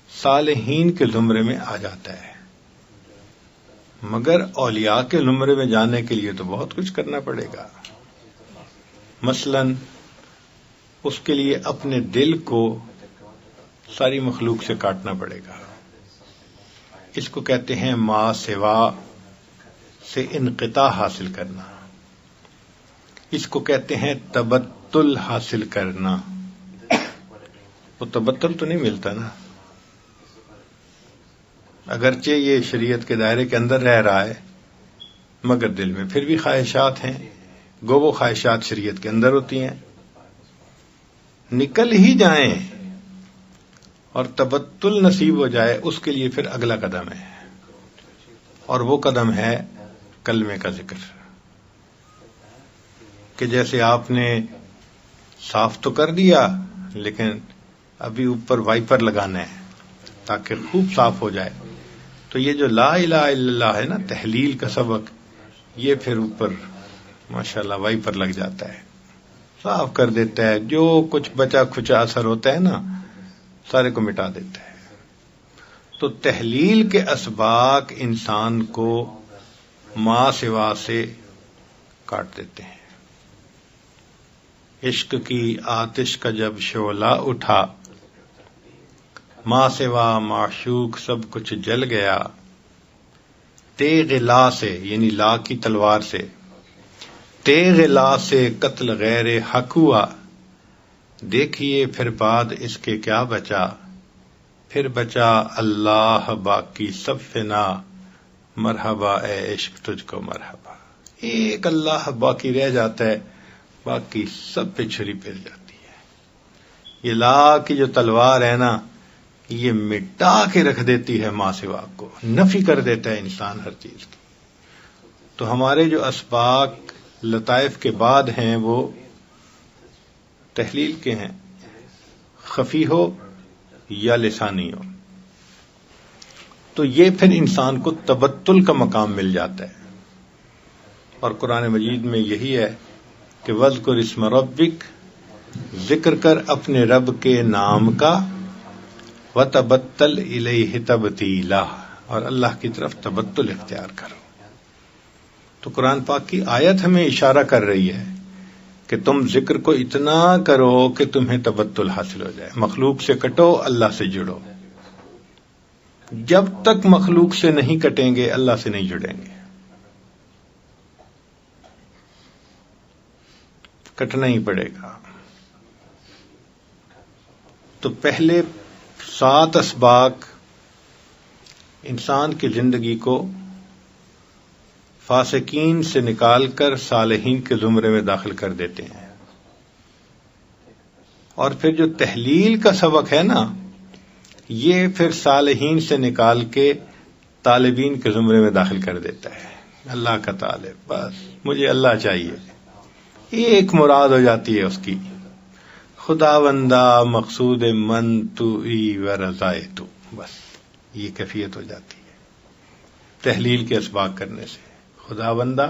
صالحین کے زمرے میں آ جاتا ہے، مگر اولیاء کے زمرے میں جانے کے لیے تو بہت کچھ کرنا پڑے گا۔ مثلاً اس کے لیے اپنے دل کو ساری مخلوق سے کاٹنا پڑے گا، اس کو کہتے ہیں ما سوا سے انقطاع حاصل کرنا، اس کو کہتے ہیں تبتل حاصل کرنا۔ وہ تبتل تو نہیں ملتا نا، اگرچہ یہ شریعت کے دائرے کے اندر رہ رہا ہے، مگر دل میں پھر بھی خواہشات ہیں، گو وہ خواہشات شریعت کے اندر ہوتی ہیں، نکل ہی جائیں اور تبتل نصیب ہو جائے، اس کے لیے پھر اگلا قدم ہے، اور وہ قدم ہے کلمے کا ذکر، کہ جیسے آپ نے صاف تو کر دیا لیکن ابھی اوپر وائپر لگانا ہے تاکہ خوب صاف ہو جائے، تو یہ جو لا الہ الا اللہ ہے نا، تحلیل کا سبق، یہ پھر اوپر ماشاءاللہ وائپر لگ جاتا ہے، صاف کر دیتا ہے، جو کچھ بچا کھچا اثر ہوتا ہے نا سارے کو مٹا دیتا ہے۔ تو تحلیل کے اسباق انسان کو ما سوا سے کاٹ دیتے ہیں۔ عشق کی آتش کا جب شعلہ اٹھا، ما سوا معشوق سب کچھ جل گیا، تیغ لا سے یعنی لا کی تلوار سے، تیغ لا سے قتل غیر حق ہوا، دیکھیے پھر بعد اس کے کیا بچا، پھر بچا اللہ باقی سب فنا، مرحبا اے عشق تجھ کو مرحبا۔ ایک اللہ باقی رہ جاتا ہے، باقی سب پہ چھری پھر جاتی ہے۔ یہ لا کی جو تلوار ہے نا، یہ مٹا کے رکھ دیتی ہے ماں سوا کو، نفی کر دیتا ہے انسان ہر چیز کی۔ تو ہمارے جو اسباق لطائف کے بعد ہیں وہ تحلیل کے ہیں، خفی ہو یا لسانی ہو، تو یہ پھر انسان کو تبتل کا مقام مل جاتا ہے۔ اور قرآن مجید میں یہی ہے کہ وَاذْكُرِ اسْمَ رَبِّكَ، ذکر کر اپنے رب کے نام کا، وَتَبَتَّلْ إِلَيْهِ تَبْتِيلًا، اور اللہ کی طرف تبتل اختیار کرو۔ تو قرآن پاک کی آیت ہمیں اشارہ کر رہی ہے کہ تم ذکر کو اتنا کرو کہ تمہیں تبتل حاصل ہو جائے، مخلوق سے کٹو، اللہ سے جڑو۔ جب تک مخلوق سے نہیں کٹیں گے اللہ سے نہیں جڑیں گے، کٹنا ہی پڑے گا۔ تو پہلے 7 اسباق انسان کی زندگی کو فاسقین سے نکال کر صالحین کے زمرے میں داخل کر دیتے ہیں، اور پھر جو تحلیل کا سبق ہے نا، یہ پھر صالحین سے نکال کے طالبین کے زمرے میں داخل کر دیتا ہے۔ اللہ کا طالب، بس مجھے اللہ چاہیے، ایک مراد ہو جاتی ہے اس کی، خدا بندہ مقصود من تو ای و رضائے تو، بس یہ کیفیت ہو جاتی ہے تحلیل کے اسباق کرنے سے۔ خدا بندہ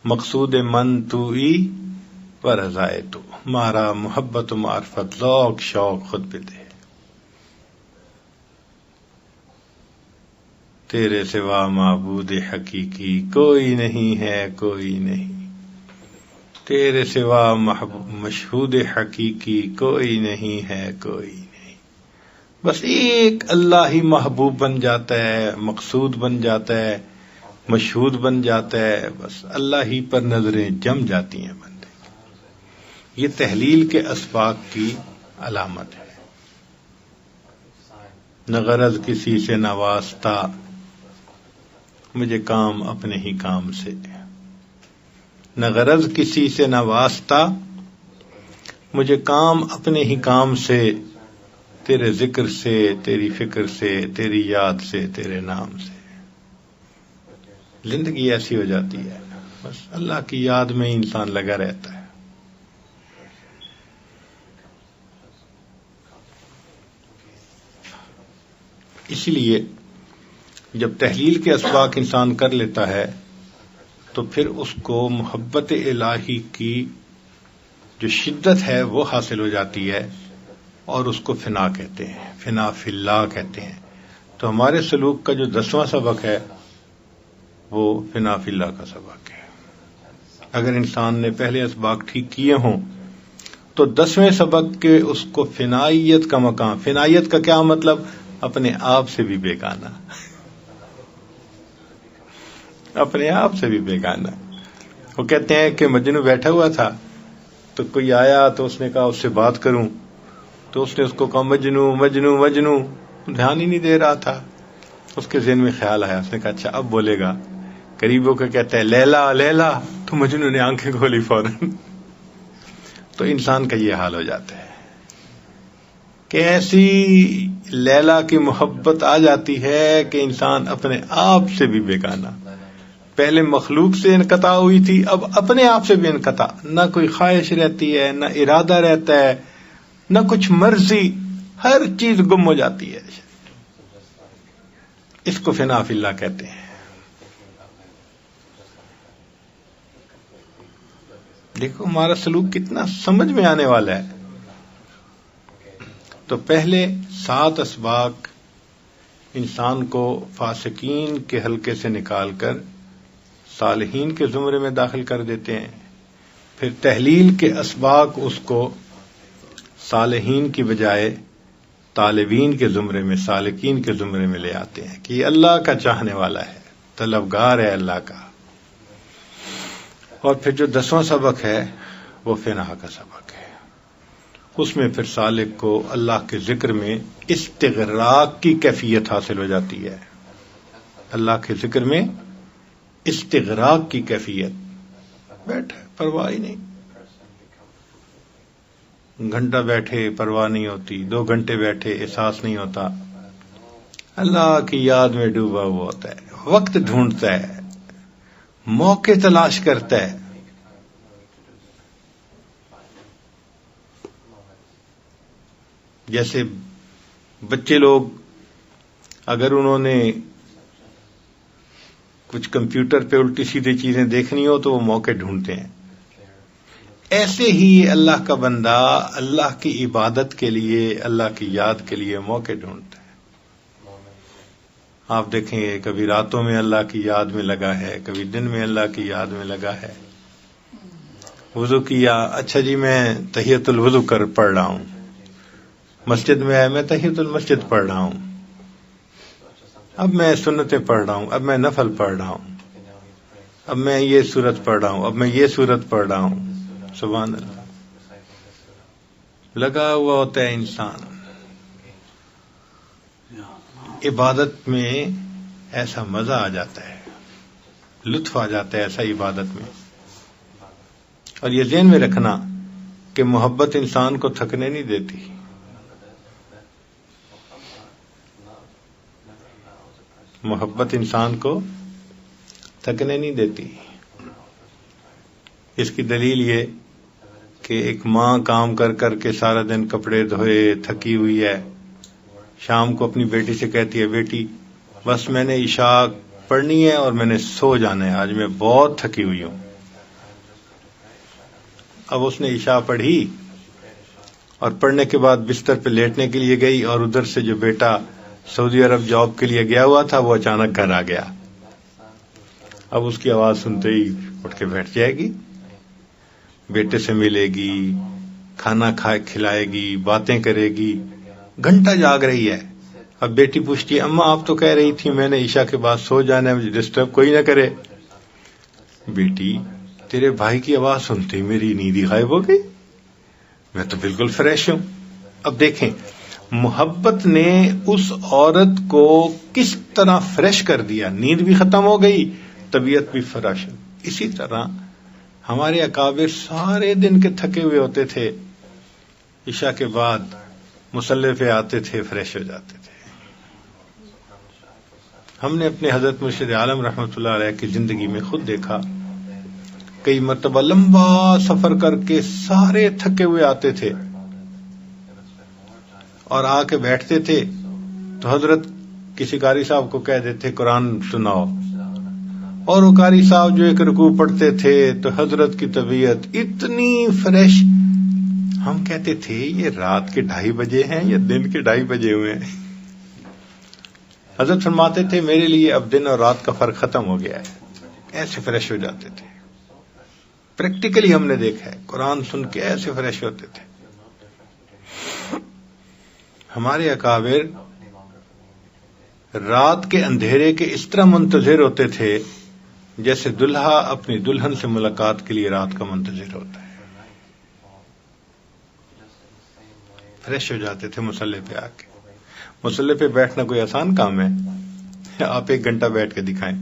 مقصود من تو ای و رضائے تو، مارا محبت و معرفت ذوق شوق خود پہ دے، تیرے سوا معبود حقیقی کوئی نہیں ہے، کوئی نہیں، تیرے سوا مشہود حقیقی کوئی نہیں ہے، کوئی نہیں۔ بس ایک اللہ ہی محبوب بن جاتا ہے، مقصود بن جاتا ہے، مشہود بن جاتا ہے، بس اللہ ہی پر نظریں جم جاتی ہیں بندے کی۔ یہ تحلیل کے اسباق کی علامت ہے۔ نہ غرض کسی سے نہ واسطہ، مجھے کام اپنے ہی کام سے، نہ غرض کسی سے نہ واسطہ، مجھے کام اپنے ہی کام سے، تیرے ذکر سے، تیری فکر سے، تیری یاد سے، تیرے نام سے۔ زندگی ایسی ہو جاتی ہے، بس اللہ کی یاد میں انسان لگا رہتا ہے۔ اسی لیے جب تحلیل کے اسباق انسان کر لیتا ہے تو پھر اس کو محبت الہی کی جو شدت ہے وہ حاصل ہو جاتی ہے، اور اس کو فنا کہتے ہیں، فنا فی اللہ کہتے ہیں۔ تو ہمارے سلوک کا جو 10واں سبق ہے وہ فنا فی اللہ کا سبق ہے۔ اگر انسان نے پہلے اسباق ٹھیک کیے ہوں تو 10ویں سبق کے اس کو فنائیت کا مقام۔ فنائیت کا کیا مطلب؟ اپنے آپ سے بھی بیگانہ، اپنے آپ سے بھی بیگانہ۔ وہ کہتے ہیں کہ مجنو بیٹھا ہوا تھا تو کوئی آیا تو اس نے کہا اس سے بات کروں، تو اس نے اس کو کہا مجنو مجنو مجنو، دھیان ہی نہیں دے رہا تھا۔ اس کے ذہن میں خیال آیا، اس نے کہا اچھا اب بولے گا، قریب ہو کے کہتا ہے لیلا لیلا، تو مجنو نے آنکھیں کھولی فوراً۔ تو انسان کا یہ حال ہو جاتا ہے کہ ایسی لیلا کی محبت آ جاتی ہے کہ انسان اپنے آپ سے بھی بیگانہ۔ پہلے مخلوق سے انقطاع ہوئی تھی، اب اپنے آپ سے بھی انقطاع، نہ کوئی خواہش رہتی ہے، نہ ارادہ رہتا ہے، نہ کچھ مرضی، ہر چیز گم ہو جاتی ہے۔ اس کو فنا فی اللہ کہتے ہیں۔ دیکھو ہمارا سلوک کتنا سمجھ میں آنے والا ہے۔ تو پہلے 7 اسباق انسان کو فاسقین کے حلقے سے نکال کر صالحین کے زمرے میں داخل کر دیتے ہیں، پھر تحلیل کے اسباق اس کو صالحین کی بجائے طالبین کے زمرے میں، سالکین کے زمرے میں لے آتے ہیں کہ یہ اللہ کا چاہنے والا ہے، طلبگار ہے اللہ کا۔ اور پھر جو 10واں سبق ہے وہ فنا کا سبق ہے. اس میں پھر سالک کو اللہ کے ذکر میں استغراق کی کیفیت حاصل ہو جاتی ہے. اللہ کے ذکر میں استغراق کی کیفیت. بیٹھے پرواہ ہی نہیں، گھنٹہ بیٹھے پرواہ نہیں ہوتی، 2 گھنٹے بیٹھے احساس نہیں ہوتا. اللہ کی یاد میں ڈوبا ہوا ہوتا ہے، وقت ڈھونڈتا ہے، موقع تلاش کرتا ہے. جیسے بچے لوگ اگر انہوں نے کچھ کمپیوٹر پہ الٹی سیدھی چیزیں دیکھنی ہو تو وہ موقع ڈھونڈتے ہیں، ایسے ہی اللہ کا بندہ اللہ کی عبادت کے لیے، اللہ کی یاد کے لیے موقع ڈھونڈتا ہے. آپ دیکھیں گے کبھی راتوں میں اللہ کی یاد میں لگا ہے، کبھی دن میں اللہ کی یاد میں لگا ہے. وضو کیا، اچھا جی میں تحیۃ الوضو پڑھ رہا ہوں. مسجد میں آئے، میں تحیۃ المسجد پڑھ رہا ہوں. اب میں سنتیں پڑھ رہا ہوں، اب میں نفل پڑھ رہا ہوں، اب میں یہ سورت پڑھ رہا ہوں، اب میں یہ سورت پڑھ رہا ہوں. سبحان اللہ. لگا ہوا ہوتا ہے انسان عبادت میں. ایسا مزہ آ جاتا ہے، لطف آ جاتا ہے ایسا عبادت میں. اور یہ ذہن میں رکھنا کہ محبت انسان کو تھکنے نہیں دیتی. محبت انسان کو تھکنے نہیں دیتی. اس کی دلیل یہ کہ ایک ماں کام کر کر کے سارا دن کپڑے دھوئے تھکی ہوئی ہے، شام کو اپنی بیٹی سے کہتی ہے بیٹی بس میں نے عشاء پڑھنی ہے اور میں نے سو جانا ہے، آج میں بہت تھکی ہوئی ہوں. اب اس نے عشاء پڑھی اور پڑھنے کے بعد بستر پہ لیٹنے کے لیے گئی، اور ادھر سے جو بیٹا سعودی عرب جاب کے لیے گیا ہوا تھا وہ اچانک گھر آ گیا. اب اس کی آواز سنتے ہی اٹھ کے بیٹھ جائے گی، بیٹے سے ملے گی، کھانا کھلائے گی، باتیں کرے گی. گھنٹہ جاگ رہی ہے. اب بیٹی پوچھتی ہے اماں آپ تو کہہ رہی تھی میں نے عشاء کے بعد سو جانا ہے، مجھے ڈسٹرب کوئی نہ کرے. بیٹی تیرے بھائی کی آواز سنتے ہی میری نیند ہی غائب ہو گئی، میں تو بالکل فریش ہوں. اب دیکھیں محبت نے اس عورت کو کس طرح فریش کر دیا، نیند بھی ختم ہو گئی، طبیعت بھی فریش. اسی طرح ہمارے اکابر سارے دن کے تھکے ہوئے ہوتے تھے، عشاء کے بعد مصلی پہ آتے تھے، فریش ہو جاتے تھے. ہم نے اپنے حضرت مرشد عالم رحمۃ اللہ علیہ کی زندگی میں خود دیکھا، کئی مرتبہ لمبا سفر کر کے سارے تھکے ہوئے آتے تھے اور آ کے بیٹھتے تھے تو حضرت کسی قاری صاحب کو کہہ دیتے قرآن سناؤ، اور وہ قاری صاحب جو ایک رکوع پڑھتے تھے تو حضرت کی طبیعت اتنی فریش، ہم کہتے تھے یہ رات کے 2:30 بجے ہیں یا دن کے 2:30 بجے ہوئے ہیں. حضرت فرماتے تھے میرے لیے اب دن اور رات کا فرق ختم ہو گیا ہے. ایسے فریش ہو جاتے تھے. پریکٹیکلی ہم نے دیکھا ہے، قرآن سن کے ایسے فریش ہوتے تھے. ہمارے اکابر رات کے اندھیرے کے اس طرح منتظر ہوتے تھے جیسے دلہا اپنی دلہن سے ملاقات کے لیے رات کا منتظر ہوتا ہے. فریش ہو جاتے تھے مصلی پہ آ کے. مصلی پہ بیٹھنا کوئی آسان کام ہے؟ آپ 1 گھنٹہ بیٹھ کے دکھائیں.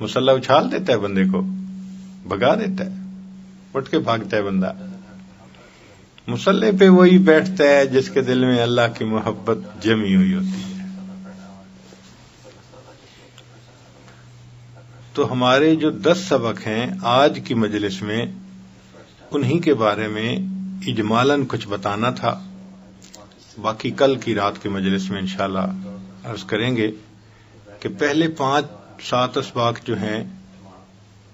مصلی اچھال دیتا ہے بندے کو، بھگا دیتا ہے، اٹھ کے بھاگتا ہے بندہ. مصلی پہ وہی بیٹھتا ہے جس کے دل میں اللہ کی محبت جمی ہوئی ہوتی ہے. تو ہمارے جو 10 سبق ہیں آج کی مجلس میں، انہی کے بارے میں اجمالاً کچھ بتانا تھا. باقی کل کی رات کی مجلس میں انشاءاللہ عرض کریں گے کہ پہلے 5-7 اسباق جو ہیں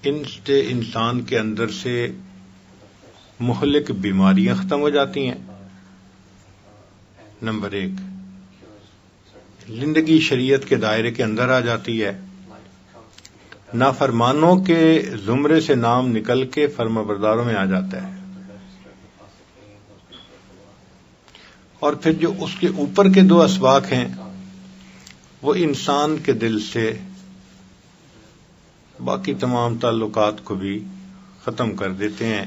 ان سے انسان کے اندر سے مہلک بیماریاں ختم ہو جاتی ہیں. نمبر 1، زندگی شریعت کے دائرے کے اندر آ جاتی ہے. نافرمانوں کے زمرے سے نام نکل کے فرمانبرداروں میں آ جاتا ہے. اور پھر جو اس کے اوپر کے 2 اسباق ہیں وہ انسان کے دل سے باقی تمام تعلقات کو بھی ختم کر دیتے ہیں،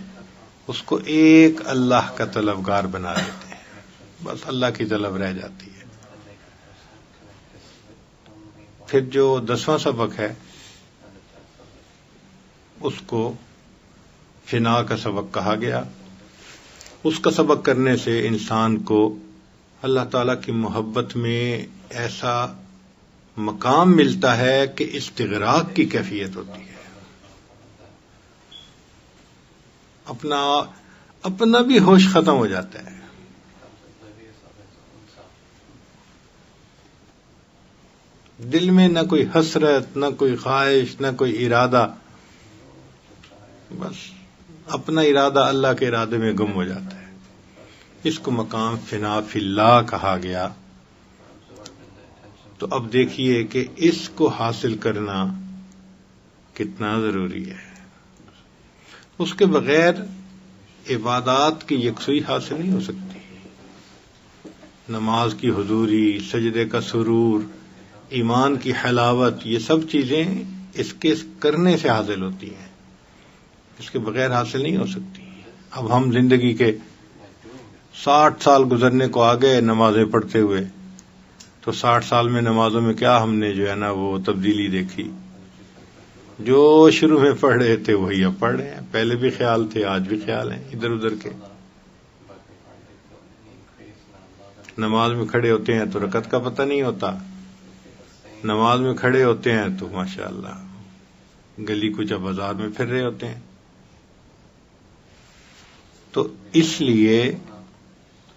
اس کو ایک اللہ کا طلبگار بنا دیتے ہیں، بس اللہ کی طلب رہ جاتی ہے۔ پھر جو 10واں سبق ہے اس کو فنا کا سبق کہا گیا۔ اس کا سبق کرنے سے انسان کو اللہ تعالی کی محبت میں ایسا مقام ملتا ہے کہ استغراق کی کیفیت ہوتی ہے، اپنا بھی ہوش ختم ہو جاتا ہے۔ دل میں نہ کوئی حسرت، نہ کوئی خواہش، نہ کوئی ارادہ، بس اپنا ارادہ اللہ کے ارادے میں گم ہو جاتا ہے۔ اس کو مقام فنا فی اللہ کہا گیا۔ تو اب دیکھیے کہ اس کو حاصل کرنا کتنا ضروری ہے۔ اس کے بغیر عبادات کی یکسوئی حاصل نہیں ہو سکتی۔ نماز کی حضوری، سجدے کا سرور، ایمان کی حلاوت، یہ سب چیزیں اس کے کرنے سے حاصل ہوتی ہیں، اس کے بغیر حاصل نہیں ہو سکتی۔ اب ہم زندگی کے 60 سال گزرنے کو آ گئے نمازیں پڑھتے ہوئے، تو 60 سال میں نمازوں میں کیا ہم نے جو ہے نا وہ تبدیلی دیکھی؟ جو شروع میں پڑھ رہے تھے وہی اب پڑھ رہے ہیں، پہلے بھی خیال تھے، آج بھی خیال ہیں ادھر ادھر کے۔ نماز میں کھڑے ہوتے ہیں تو رکعت کا پتہ نہیں ہوتا، نماز میں کھڑے ہوتے ہیں تو ماشاءاللہ گلی کوچہ بازار میں پھر رہے ہوتے ہیں۔ تو اس لیے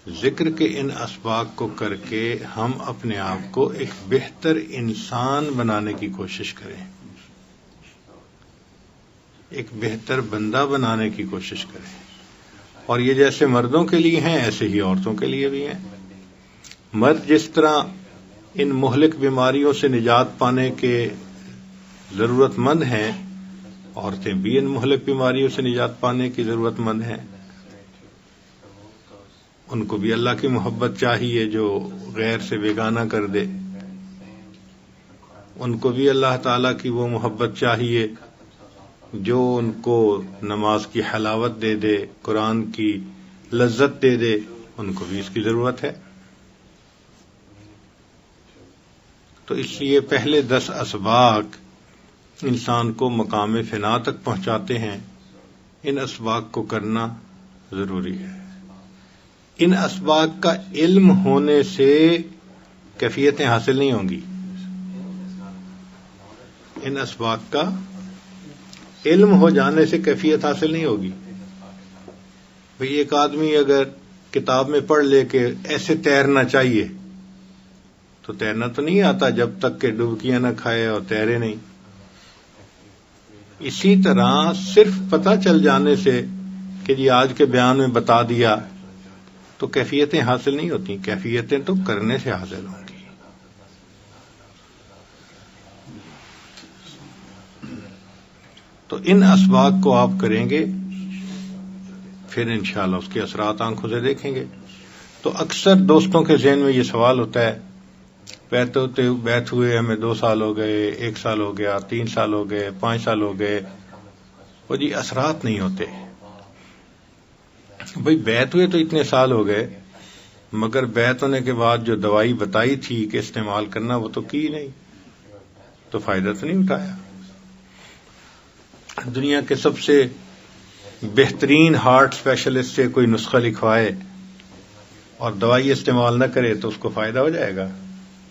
ذکر کے ان اسباق کو کر کے ہم اپنے آپ کو ایک بہتر انسان بنانے کی کوشش کریں، ایک بہتر بندہ بنانے کی کوشش کریں۔ اور یہ جیسے مردوں کے لیے ہیں ایسے ہی عورتوں کے لیے بھی ہیں۔ مرد جس طرح ان مہلک بیماریوں سے نجات پانے کے ضرورت مند ہیں، عورتیں بھی ان مہلک بیماریوں سے نجات پانے کی ضرورت مند ہیں۔ ان کو بھی اللہ کی محبت چاہیے جو غیر سے بیگانہ کر دے، ان کو بھی اللہ تعالیٰ کی وہ محبت چاہیے جو ان کو نماز کی حلاوت دے دے، قرآن کی لذت دے دے، ان کو بھی اس کی ضرورت ہے۔ تو اس لیے پہلے 10 اسباق انسان کو مقام فنا تک پہنچاتے ہیں، ان اسباق کو کرنا ضروری ہے۔ ان اسباق کا علم ہونے سے کیفیتیں حاصل نہیں ہوں گی، ان اسباق کا علم ہو جانے سے کیفیت حاصل نہیں ہوگی۔ بھئی ایک آدمی اگر کتاب میں پڑھ لے کہ ایسے تیرنا چاہیے تو تیرنا تو نہیں آتا جب تک کہ ڈبکیاں نہ کھائے اور تیرے نہیں۔ اسی طرح صرف پتہ چل جانے سے کہ جی آج کے بیان میں بتا دیا تو کیفیتیں حاصل نہیں ہوتی، کیفیتیں تو کرنے سے حاصل ہوں گی۔ تو ان اسباق کو آپ کریں گے، پھر انشاءاللہ اس کے اثرات آنکھوں سے دیکھیں گے۔ تو اکثر دوستوں کے ذہن میں یہ سوال ہوتا ہے، بیت ہوئے ہمیں 2 سال ہو گئے، 1 سال ہو گیا، 3 سال ہو گئے، 5 سال ہو گئے، وہ جی اثرات نہیں ہوتے۔ بھئی بیت ہوئے تو اتنے سال ہو گئے، مگر بیت ہونے کے بعد جو دوائی بتائی تھی کہ استعمال کرنا وہ تو کی نہیں، تو فائدہ تو نہیں اٹھایا۔ دنیا کے سب سے بہترین ہارٹ اسپیشلسٹ سے کوئی نسخہ لکھوائے اور دوائی استعمال نہ کرے تو اس کو فائدہ ہو جائے گا؟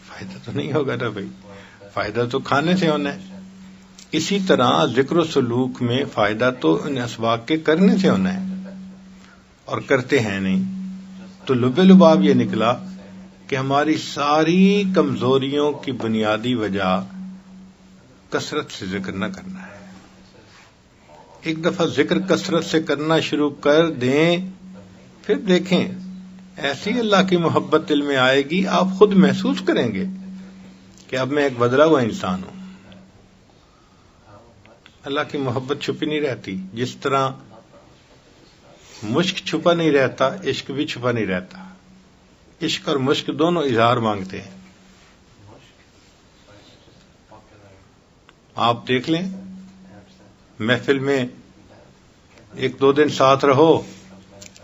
فائدہ تو نہیں ہوگا نا بھائی، فائدہ تو کھانے سے ہونا ہے۔ اسی طرح ذکر و سلوک میں فائدہ تو ان اسباق کے کرنے سے ہونا ہے، اور کرتے ہیں نہیں۔ تو لب لباب یہ نکلا کہ ہماری ساری کمزوریوں کی بنیادی وجہ کثرت سے ذکر نہ کرنا ہے۔ ایک دفعہ ذکر کثرت سے کرنا شروع کر دیں، پھر دیکھیں ایسی اللہ کی محبت دل میں آئے گی، آپ خود محسوس کریں گے کہ اب میں ایک بدلا ہوا انسان ہوں۔ اللہ کی محبت چھپی نہیں رہتی، جس طرح مشک چھپا نہیں رہتا، عشق بھی چھپا نہیں رہتا۔ عشق اور مشک دونوں اظہار مانگتے ہیں۔ آپ دیکھ لیں محفل میں 1-2 دن ساتھ رہو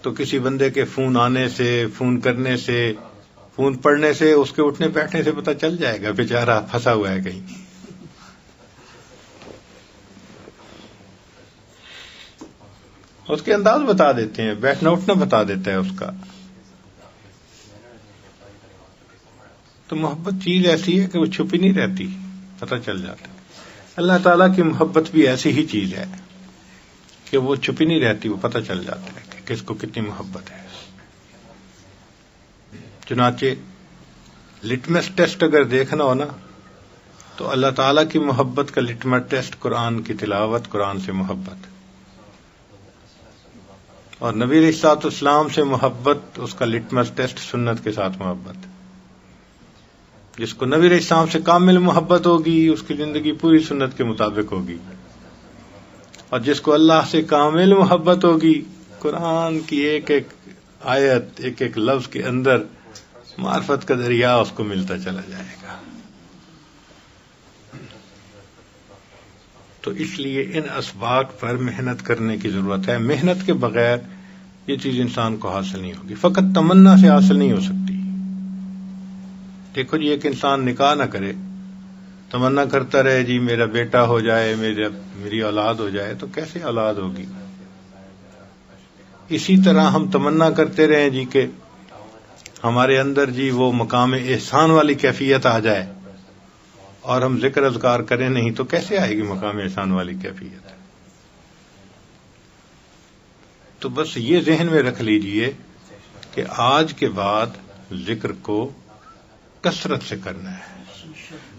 تو کسی بندے کے فون آنے سے، فون کرنے سے، فون پڑھنے سے، اس کے اٹھنے بیٹھنے سے پتہ چل جائے گا بیچارہ پھنسا ہوا ہے کہیں. اس کے انداز بتا دیتے ہیں، بیٹھنا اٹھنا بتا دیتا ہے اس کا. تو محبت چیز ایسی ہے کہ وہ چھپی نہیں رہتی، پتہ چل جاتا ہے. اللہ تعالیٰ کی محبت بھی ایسی ہی چیز ہے کہ وہ چھپی نہیں رہتی، وہ پتہ چل جاتا ہے کہ کس کو کتنی محبت ہے. چنانچہ لٹمس ٹیسٹ اگر دیکھنا ہو نا تو اللہ تعالیٰ کی محبت کا لٹمس ٹیسٹ قرآن کی تلاوت، قرآن سے محبت، اور نبی علیہ الصلوۃ والسلام سے محبت، اس کا لٹمس ٹیسٹ سنت کے ساتھ محبت. جس کو نبی علیہ السلام سے کامل محبت ہوگی اس کی زندگی پوری سنت کے مطابق ہوگی، اور جس کو اللہ سے کامل محبت ہوگی قرآن کی ایک ایک آیت، ایک ایک لفظ کے اندر معرفت کا دریا اس کو ملتا چلا جائے گا. تو اس لیے ان اسباق پر محنت کرنے کی ضرورت ہے. محنت کے بغیر یہ چیز انسان کو حاصل نہیں ہوگی، فقط تمنا سے حاصل نہیں ہو سکتی. دیکھو جی، ایک انسان نکاح نہ کرے، تمنا کرتا رہے جی میرا بیٹا ہو جائے، میری اولاد ہو جائے، تو کیسے اولاد ہوگی؟ اسی طرح ہم تمنا کرتے رہیں جی کہ ہمارے اندر جی وہ مقام احسان والی کیفیت آ جائے، اور ہم ذکر اذکار کریں نہیں، تو کیسے آئے گی مقام احسان والی کیفیت؟ تو بس یہ ذہن میں رکھ لیجئے کہ آج کے بعد ذکر کو کثرت سے کرنا ہے.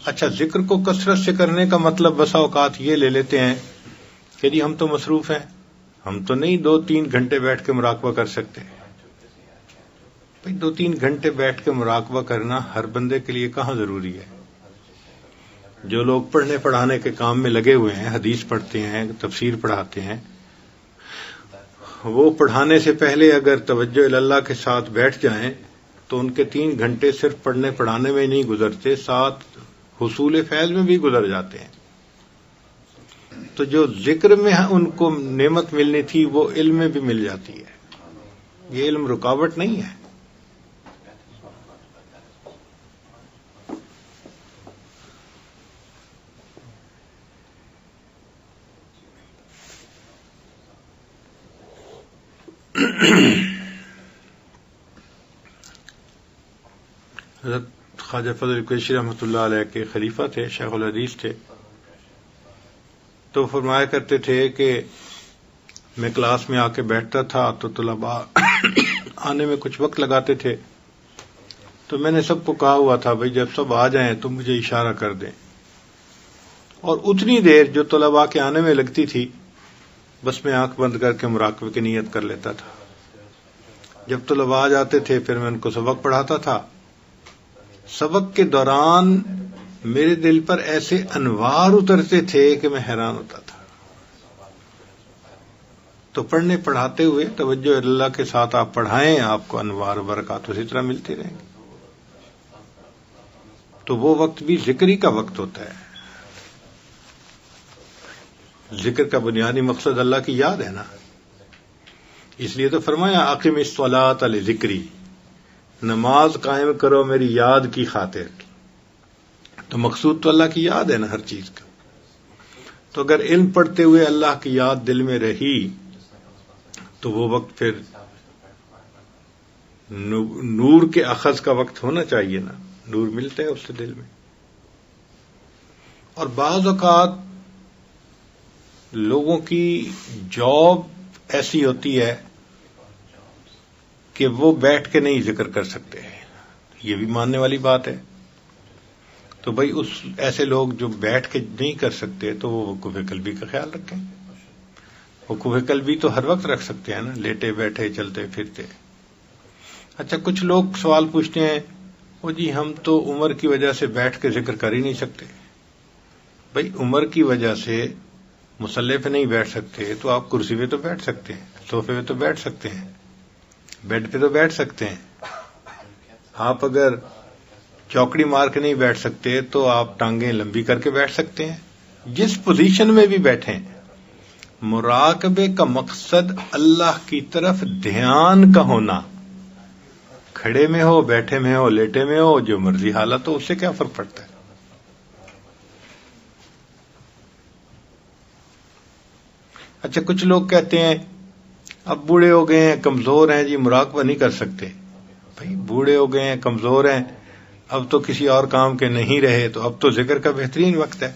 اچھا، ذکر کو کثرت سے کرنے کا مطلب بسا اوقات یہ لے لیتے ہیں کہ جی ہم تو مصروف ہیں، ہم تو نہیں 2-3 گھنٹے بیٹھ کے مراقبہ کر سکتے. بھئی 2-3 گھنٹے بیٹھ کے مراقبہ کرنا ہر بندے کے لیے کہاں ضروری ہے؟ جو لوگ پڑھنے پڑھانے کے کام میں لگے ہوئے ہیں، حدیث پڑھتے ہیں، تفسیر پڑھاتے ہیں، وہ پڑھانے سے پہلے اگر توجہ اللہ کے ساتھ بیٹھ جائیں تو ان کے 3 گھنٹے صرف پڑھنے پڑھانے میں نہیں گزرتے، ساتھ حصول فیض میں بھی گزر جاتے ہیں. تو جو ذکر میں ان کو نعمت ملنی تھی وہ علم میں بھی مل جاتی ہے. یہ علم رکاوٹ نہیں ہے. حضرت خواجہ فضل قریشی رحمۃ اللہ علیہ کے خلیفہ تھے، شیخ الحدیث تھے. تو فرمایا کرتے تھے کہ میں کلاس میں آ کے بیٹھتا تھا تو طلباء آنے میں کچھ وقت لگاتے تھے، تو میں نے سب کو کہا ہوا تھا بھئی جب سب آ جائیں تو مجھے اشارہ کر دیں. اور اتنی دیر جو طلباء کے آنے میں لگتی تھی بس میں آنکھ بند کر کے مراقبے کی نیت کر لیتا تھا. جب طلباء آ جاتے تھے پھر میں ان کو سبق پڑھاتا تھا. سبق کے دوران میرے دل پر ایسے انوار اترتے تھے کہ میں حیران ہوتا تھا. تو پڑھنے پڑھاتے ہوئے توجہ اللہ کے ساتھ آپ پڑھائیں، آپ کو انوار و برکات اسی طرح ملتے رہیں گے. تو وہ وقت بھی ذکری کا وقت ہوتا ہے. ذکر کا بنیادی مقصد اللہ کی یاد ہے نا، اس لیے تو فرمایا اقم الصلاۃ لذکری، نماز قائم کرو میری یاد کی خاطر. تو مقصود تو اللہ کی یاد ہے نا ہر چیز کا. تو اگر علم پڑھتے ہوئے اللہ کی یاد دل میں رہی تو وہ وقت پھر نور کے اخذ کا وقت ہونا چاہیے نا، نور ملتا ہے اس سے دل میں. اور بعض اوقات لوگوں کی جاب ایسی ہوتی ہے کہ وہ بیٹھ کے نہیں ذکر کر سکتے، یہ بھی ماننے والی بات ہے. تو بھائی اس ایسے لوگ جو بیٹھ کے نہیں کر سکتے تو وہ وقوف قلبی کا خیال رکھیں. وقوف قلبی تو ہر وقت رکھ سکتے ہیں نا، لیٹے بیٹھے چلتے پھرتے. اچھا، کچھ لوگ سوال پوچھتے ہیں وہ جی ہم تو عمر کی وجہ سے بیٹھ کے ذکر کر ہی نہیں سکتے. بھائی عمر کی وجہ سے مصلی پہ نہیں بیٹھ سکتے تو آپ کرسی پہ تو بیٹھ سکتے ہیں، صوفے پہ تو بیٹھ سکتے ہیں، بیڈ پہ تو بیٹھ سکتے ہیں. آپ اگر چوکڑی مار کے نہیں بیٹھ سکتے تو آپ ٹانگیں لمبی کر کے بیٹھ سکتے ہیں. جس پوزیشن میں بھی بیٹھیں مراقبے کا مقصد اللہ کی طرف دھیان کا ہونا. کھڑے میں ہو، بیٹھے میں ہو، لیٹے میں ہو، جو مرضی حالت ہو، اس سے کیا فرق پڑتا ہے؟ اچھا، کچھ لوگ کہتے ہیں اب بوڑھے ہو گئے ہیں، کمزور ہیں جی، مراقبہ نہیں کر سکتے. بھائی بوڑھے ہو گئے ہیں، کمزور ہیں، اب تو کسی اور کام کے نہیں رہے، تو اب تو ذکر کا بہترین وقت ہے.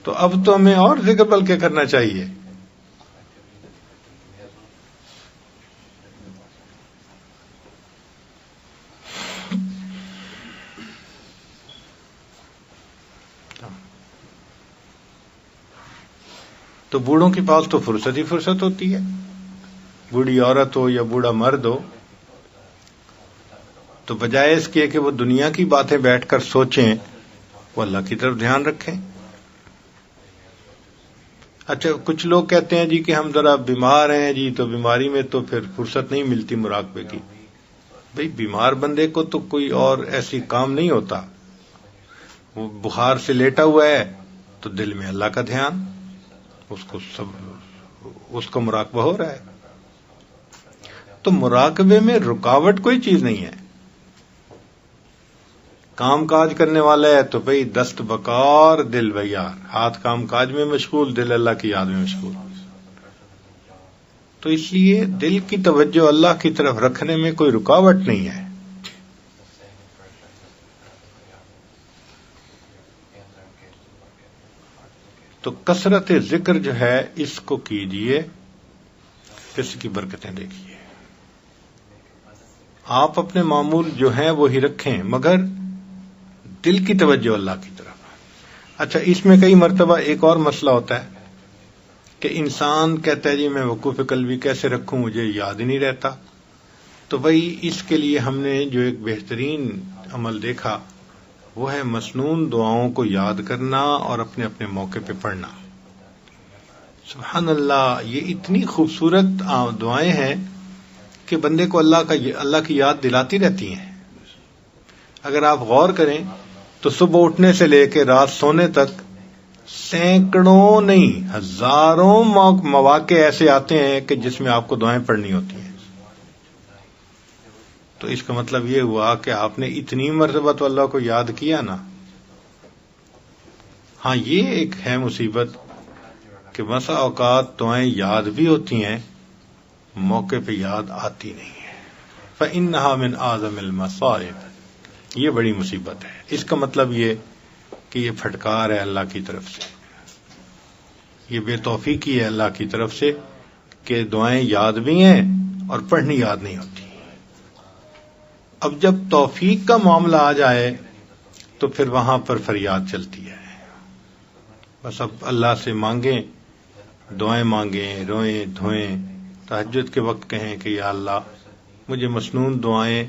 تو اب تو ہمیں اور ذکر بلکہ کرنا چاہیے. تو بوڑھوں کے پاس تو فرصت ہی فرصت ہوتی ہے. بوڑھی عورت ہو یا بوڑھا مرد ہو، تو بجائے اس کے کہ وہ دنیا کی باتیں بیٹھ کر سوچیں، وہ اللہ کی طرف دھیان رکھیں. اچھا، کچھ لوگ کہتے ہیں جی کہ ہم ذرا بیمار ہیں جی، تو بیماری میں تو پھر فرصت نہیں ملتی مراقبے کی. بھئی بیمار بندے کو تو کوئی اور ایسی کام نہیں ہوتا. وہ بخار سے لیٹا ہوا ہے تو دل میں اللہ کا دھیان، اس کو مراقبہ ہو رہا ہے. تو مراقبے میں رکاوٹ کوئی چیز نہیں ہے. کام کاج کرنے والا ہے تو بھئی دست بکار دل بیار، ہاتھ کام کاج میں مشغول، دل اللہ کی یاد میں مشغول. تو اس لیے دل کی توجہ اللہ کی طرف رکھنے میں کوئی رکاوٹ نہیں ہے. تو کثرت ذکر جو ہے اس کو کیجئے، اس کی برکتیں دیکھیے. آپ اپنے معمول جو ہیں وہی رکھیں، مگر دل کی توجہ اللہ کی طرف. اچھا، اس میں کئی مرتبہ ایک اور مسئلہ ہوتا ہے کہ انسان کہتا ہے جی میں وقوف قلبی کیسے رکھوں، مجھے یاد ہی نہیں رہتا. تو وہی اس کے لیے ہم نے جو ایک بہترین عمل دیکھا وہ ہے مسنون دعاؤں کو یاد کرنا اور اپنے اپنے موقع پہ پڑھنا. سبحان اللہ، یہ اتنی خوبصورت دعائیں ہیں کہ بندے کو اللہ کی یاد دلاتی رہتی ہیں. اگر آپ غور کریں تو صبح اٹھنے سے لے کے رات سونے تک سینکڑوں نہیں ہزاروں مواقع ایسے آتے ہیں کہ جس میں آپ کو دعائیں پڑھنی ہوتی ہیں. تو اس کا مطلب یہ ہوا کہ آپ نے اتنی مرتبہ تو اللہ کو یاد کیا نا. ہاں، یہ ایک ہے مصیبت کہ بسا اوقات دعائیں یاد بھی ہوتی ہیں، موقع پہ یاد آتی نہیں ہے. فَإِنَّهَا مِنْ أَعْظَمِ الْمَصَائِبِ، یہ بڑی مصیبت ہے. اس کا مطلب یہ کہ یہ پھٹکار ہے اللہ کی طرف سے، یہ بے توفیقی ہے اللہ کی طرف سے کہ دعائیں یاد بھی ہیں اور پڑھنی یاد نہیں ہوتی. اب جب توفیق کا معاملہ آ جائے تو پھر وہاں پر فریاد چلتی ہے. بس اب اللہ سے مانگیں، دعائیں مانگیں، روئیں دھوئیں، تہجد کے وقت کہیں کہ یا اللہ مجھے مسنون دعائیں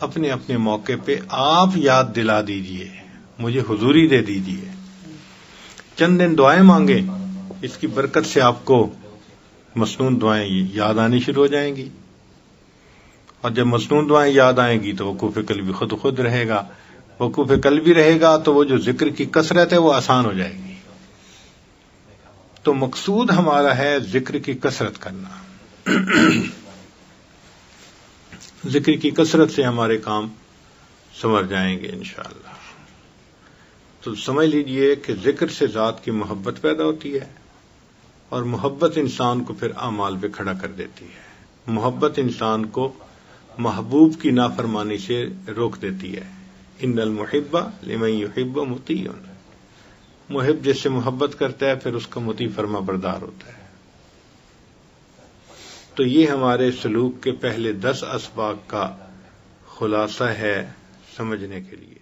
اپنے اپنے موقع پہ آپ یاد دلا دیجئے، مجھے حضوری دے دیجئے. چند دن دعائیں مانگیں، اس کی برکت سے آپ کو مسنون دعائیں یاد آنی شروع ہو جائیں گی. اور جب مسنون دعائیں یاد آئیں گی تو وقوف قلبی خود رہے گا. وقوف قلبی رہے گا تو وہ جو ذکر کی کثرت ہے وہ آسان ہو جائے گی. تو مقصود ہمارا ہے ذکر کی کثرت کرنا. ذکر کی کثرت سے ہمارے کام سنور جائیں گے انشاءاللہ. تو سمجھ لیجئے کہ ذکر سے ذات کی محبت پیدا ہوتی ہے، اور محبت انسان کو پھر اعمال پہ کھڑا کر دیتی ہے. محبت انسان کو محبوب کی نافرمانی سے روک دیتی ہے. ان المحب لمن یحب مطیع، محب جس سے محبت کرتا ہے پھر اس کا مطیع فرما بردار ہوتا ہے. تو یہ ہمارے سلوک کے پہلے 10 اسباق کا خلاصہ ہے سمجھنے کے لیے.